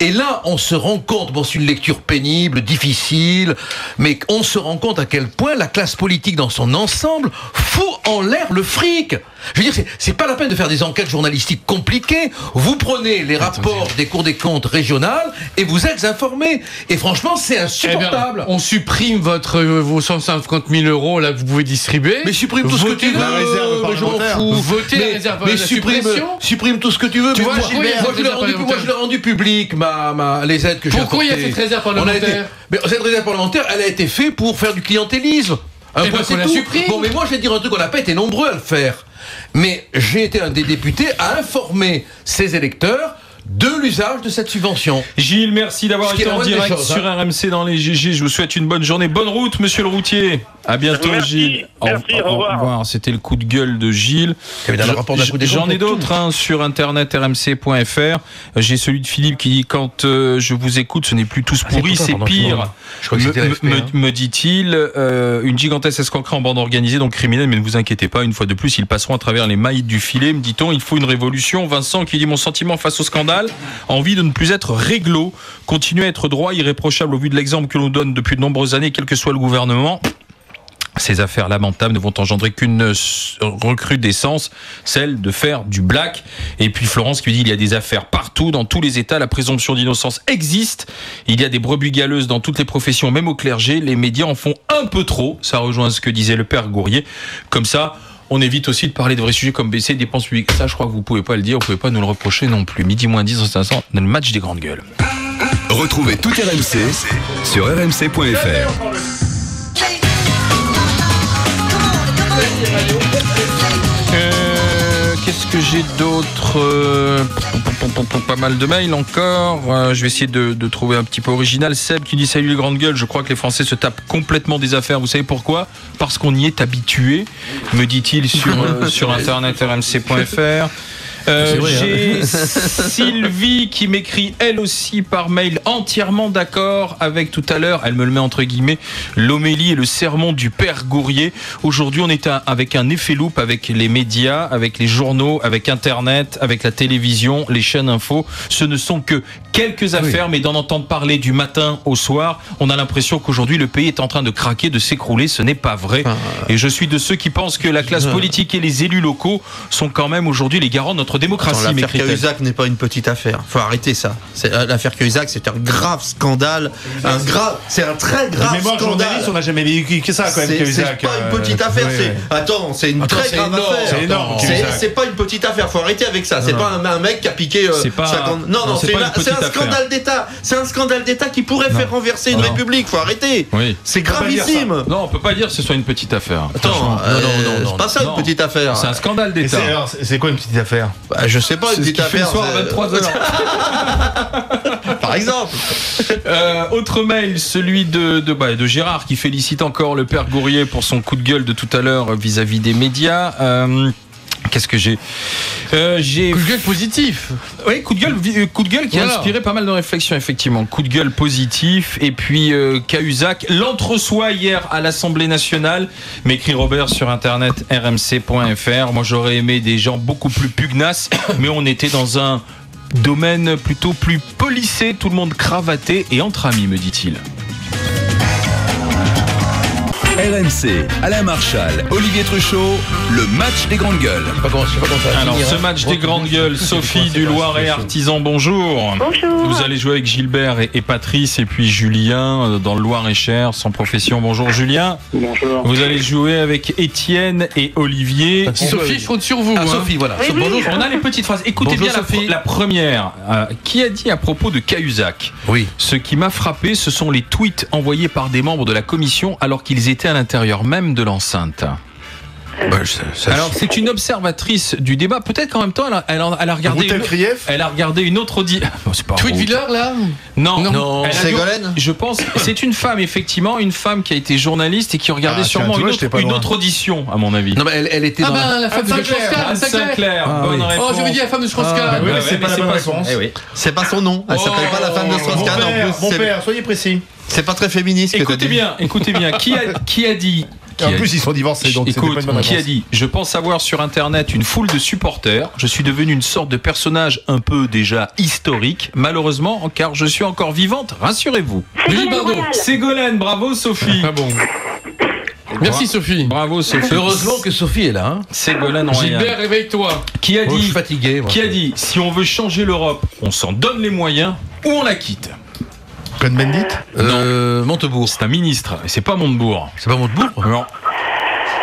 S5: Et là, on se rend compte, bon, c'est une lecture pénible, difficile, mais on se rend compte à quel point la classe politique dans son ensemble fout en l'air le fric. Je veux dire, c'est pas la peine de faire des enquêtes journalistiques compliquées. Vous prenez les rapports des cours des comptes régionales et vous êtes informés. Et franchement, c'est insupportable.
S11: On supprime vos 150 000 euros là que vous pouvez distribuer.
S5: Mais supprime tout ce que tu veux.
S11: Je m'en fous. Votez la réserve parlementaire.
S5: Supprime tout ce que tu veux.
S11: Tu vois,
S5: moi, je l'ai rendu public, les aides que j'ai apportées.
S11: Pourquoi il y a cette réserve parlementaire?
S5: Mais cette réserve parlementaire, elle a été faite pour faire du clientélisme.
S11: C'est la supprime.
S5: Bon, mais moi, je vais te dire un truc, on n'a pas été nombreux à le faire. Mais j'ai été un des députés à informer ses électeurs de l'usage de cette subvention.
S3: Gilles, merci d'avoir été en direct sur RMC dans les GG. Je vous souhaite une bonne journée. Bonne route, monsieur le routier. À bientôt, Gilles.
S2: Merci, au revoir.
S3: C'était le coup de gueule de Gilles. J'en ai d'autres sur internet rmc.fr. J'ai celui de Philippe qui dit quand je vous écoute, ce n'est plus tous pourris, c'est pire. Me dit-il, une gigantesque escroquerie en bande organisée, donc criminelle, mais ne vous inquiétez pas, une fois de plus, ils passeront à travers les mailles du filet, me dit-on. Il faut une révolution. Vincent qui dit mon sentiment face au scandale, envie de ne plus être réglo, continuer à être droit, irréprochable au vu de l'exemple que l'on donne depuis de nombreuses années, quel que soit le gouvernement. Ces affaires lamentables ne vont engendrer qu'une recrudescence, celle de faire du black. Et puis Florence qui dit il y a des affaires partout, dans tous les États, la présomption d'innocence existe. Il y a des brebis galeuses dans toutes les professions, même au clergé. Les médias en font un peu trop. Ça rejoint ce que disait le père Gourrier. Comme ça, on évite aussi de parler de vrais sujets comme baisser les dépenses publiques. Ça, je crois que vous pouvez pas le dire, vous pouvez pas nous le reprocher non plus. Midi moins 10 dans le match des grandes gueules.
S1: Retrouvez tout RMC sur rmc.fr.
S3: Qu'est-ce que j'ai d'autre? Pas mal de mails encore. Je vais essayer de trouver un petit peu original. Seb qui dit salut les grandes gueules. Je crois que les Français se tapent complètement des affaires. Vous savez pourquoi? Parce qu'on y est habitué, me dit-il sur internet rmc.fr. J'ai Sylvie qui m'écrit elle aussi par mail, entièrement d'accord avec tout à l'heure, elle me le met entre guillemets, l'homélie et le sermon du père Gourrier. Aujourd'hui on est avec un effet loupe avec les médias, avec les journaux, avec internet, avec la télévision, les chaînes info. Ce ne sont que quelques affaires, mais d'en entendre parler du matin au soir, on a l'impression qu'aujourd'hui le pays est en train de craquer, de s'écrouler. Ce n'est pas vrai. Et je suis de ceux qui pensent que la classe politique et les élus locaux sont quand même aujourd'hui les garants de notre démocratie.
S6: L'affaire Cahuzac n'est pas une petite affaire. Faut arrêter ça. L'affaire Cahuzac, c'est un grave scandale. C'est un très grave scandale.
S4: On n'a jamais vécu que ça quand même.
S6: C'est pas une petite affaire. C'est une très grave affaire.
S4: C'est énorme.
S6: C'est pas une petite affaire. Faut arrêter avec ça. C'est pas un mec qui a piqué. Non, c'est un scandale d'État. C'est un scandale d'État qui pourrait faire renverser une république. Faut arrêter. C'est gravissime.
S3: Non, on peut pas dire que ce soit une petite affaire.
S6: Attends, c'est pas ça une petite affaire.
S3: C'est un scandale d'État.
S4: C'est quoi une petite affaire?
S6: Je sais pas, une petite affaire.
S3: Soir à 23h.
S6: Par exemple.
S3: Autre mail, celui de Gérard qui félicite encore le père Gourrier pour son coup de gueule de tout à l'heure vis-à-vis des médias. Qu'est-ce que j'ai
S11: coup de gueule positif.
S3: Oui, coup de gueule qui a inspiré pas mal de réflexions, effectivement. Coup de gueule positif. Et puis Cahuzac, l'entre-soi hier à l'Assemblée nationale, m'écrit Robert sur internet rmc.fr. Moi j'aurais aimé des gens beaucoup plus pugnaces, mais on était dans un domaine plutôt plus policé, tout le monde cravaté et entre amis, me dit-il.
S1: RMC, Alain Marchal, Olivier Truchot, le match des grandes gueules.
S3: Alors, ce match des grandes gueules, Sophie du Loiret Artisan, bonjour.
S8: Bonjour.
S3: Vous allez jouer avec Gilbert et Patrice, et puis Julien dans le Loir-et-Cher, sans profession. Bonjour Julien.
S8: Bonjour.
S3: Vous allez jouer avec Étienne et Olivier.
S11: Sophie, je compte sur vous.
S3: Sophie, voilà.
S8: Oui,
S3: Bonjour.
S8: oui.
S3: On a les petites phrases. Écoutez
S5: Bonjour,
S3: bien
S5: Sophie.
S3: la première. Qui a dit à propos de Cahuzac?
S5: Oui.
S3: Ce qui m'a frappé, ce sont les tweets envoyés par des membres de la commission alors qu'ils étaient à l'intérieur même de l'enceinte. Alors c'est une observatrice du débat. Peut-être qu'en même temps elle a regardé. Elle a regardé une autre audition.
S11: Tweetviller là?
S3: Non.
S6: Ségolène.
S3: Je pense. C'est une femme effectivement, une femme qui a été journaliste et qui regardait sûrement une autre audition à mon avis.
S5: Non mais elle était dans
S11: la femme de Strauss-Kahn.
S3: Saint-Clair. Bonne réponse.
S11: Oh, j'avais dit la femme de Strauss-Kahn.
S4: Oui, c'est pas la bonne réponse.
S6: C'est pas son nom. Elle s'appelle pas la femme de Strauss-Kahn en plus.
S4: Mon père, soyez précis.
S6: C'est pas très féministe.
S3: Écoutez bien. Qui a dit?
S4: En plus, ils sont divorcés, donc c'était pas une bonne réponse.
S3: Qui a dit? Je pense avoir sur Internet une foule de supporters. Je suis devenu une sorte de personnage un peu déjà historique, malheureusement, car je suis encore vivante. Rassurez-vous. Ségolène, bravo Sophie.
S11: Ah bon. Merci Sophie.
S3: Bravo Sophie.
S5: Heureusement que Sophie est là. Hein.
S3: Ségolène Royal.
S11: Gilbert, réveille-toi.
S3: Qui a dit?
S5: Je suis fatigué. Moi.
S3: Qui a dit? Si on veut changer l'Europe, on s'en donne les moyens ou on la quitte.
S4: Cohn-Bendit?
S5: Montebourg.
S3: C'est un ministre. Et c'est pas Montebourg.
S5: C'est pas Montebourg?
S3: Non.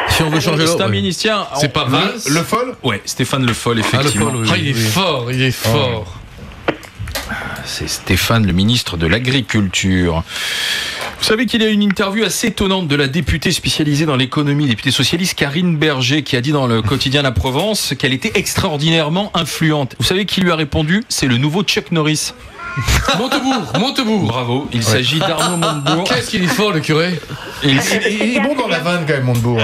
S5: Si on veut changer
S3: c'est un
S5: ouais.
S3: ministre. Tiens,
S11: c'est pas Valls.
S4: Le Foll?
S3: Ouais, Stéphane Le Foll, effectivement.
S5: Le Foll, oui,
S11: il est fort.
S3: C'est Stéphane, le ministre de l'Agriculture. Vous savez qu'il y a une interview assez étonnante de la députée spécialisée dans l'économie, députée socialiste Karine Berger, qui a dit dans le quotidien La Provence qu'elle était extraordinairement influente. Vous savez qui lui a répondu? C'est le nouveau Chuck Norris.
S11: Montebourg.
S3: Bravo, il s'agit d'Arnaud Montebourg.
S11: Qu'est-ce qu'il est fort le curé?
S4: Il est bon dans la vanne quand même, Montebourg.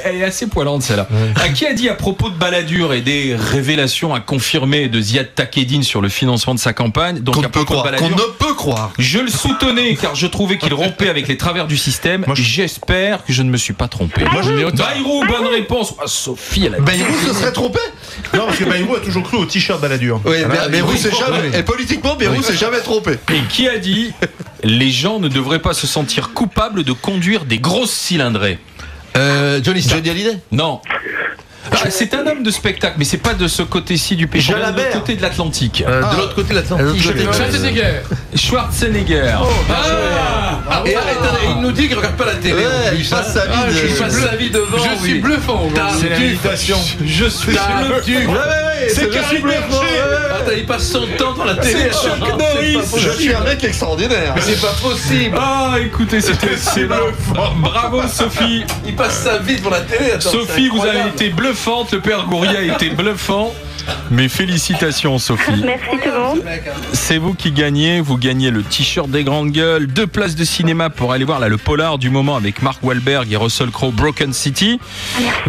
S3: Elle est assez poilante celle-là. Qui a dit à propos de Balladur et des révélations à confirmer de Ziad Takedine sur le financement de sa campagne, donc à propos de Balladur,
S6: qu'on ne peut croire.
S3: Je le soutenais car je trouvais qu'il rompait avec les travers du système. J'espère que je ne me suis pas trompé. Bayrou, bonne réponse. Oh, Sophie, elle a
S6: Bayrou se serait trompé?
S4: Non, parce que Bayrou a toujours cru au t-shirt Balladur.
S6: Oui, Bayrou s'est jamais. Et politiquement, Bayrou s'est jamais trompé.
S3: Et qui a dit les gens ne devraient pas se sentir coupables de conduire des grosses cylindrées?
S6: Johnny Hallyday?
S3: Non. C'est un homme de spectacle, mais c'est pas de ce côté-ci du pays. De l'autre côté de l'Atlantique.
S5: De l'autre côté de l'Atlantique.
S3: Schwarzenegger.
S5: Et il nous dit qu'il regarde pas la télé.
S6: Il passe sa vie
S5: devant.
S11: Je suis bluffant.
S3: C'est la méditation. Je suis bluffant.
S5: C'est Karine Berger. Il passe son temps dans la télé.
S3: C'est Chuck Norris.
S6: Je suis un mec extraordinaire.
S5: Mais c'est pas possible.
S3: Ah, écoutez, c'était excellent. Bravo Sophie.
S5: Il passe sa vie devant la télé.
S3: Sophie, vous avez été bluffante. Le père Gouria a été bluffant. Mais félicitations Sophie.
S8: Merci tout le monde.
S3: C'est vous qui gagnez. Vous gagnez le t-shirt des grandes gueules, 2 places de cinéma pour aller voir là, le polar du moment avec Mark Wahlberg et Russell Crowe, Broken City.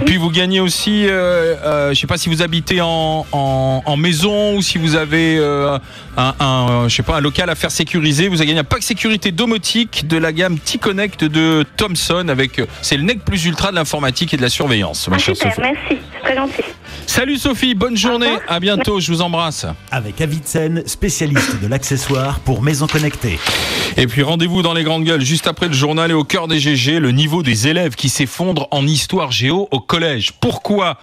S3: Puis vous gagnez aussi, je sais pas si vous habitez en maison ou si vous avez un local à faire sécuriser. Vous avez gagné un pack sécurité domotique de la gamme T-Connect de Thomson avec c'est le nec plus ultra de l'informatique et de la surveillance. Ma chère
S8: Super,
S3: Sophie.
S8: merci, très gentil.
S3: Salut Sophie, bonne journée, à bientôt, je vous embrasse.
S22: Avec Avicenne, spécialiste de l'accessoire pour maisons connectées.
S3: Et puis rendez-vous dans les grandes gueules juste après le journal et au cœur des GG, le niveau des élèves qui s'effondre en histoire géo au collège. Pourquoi ?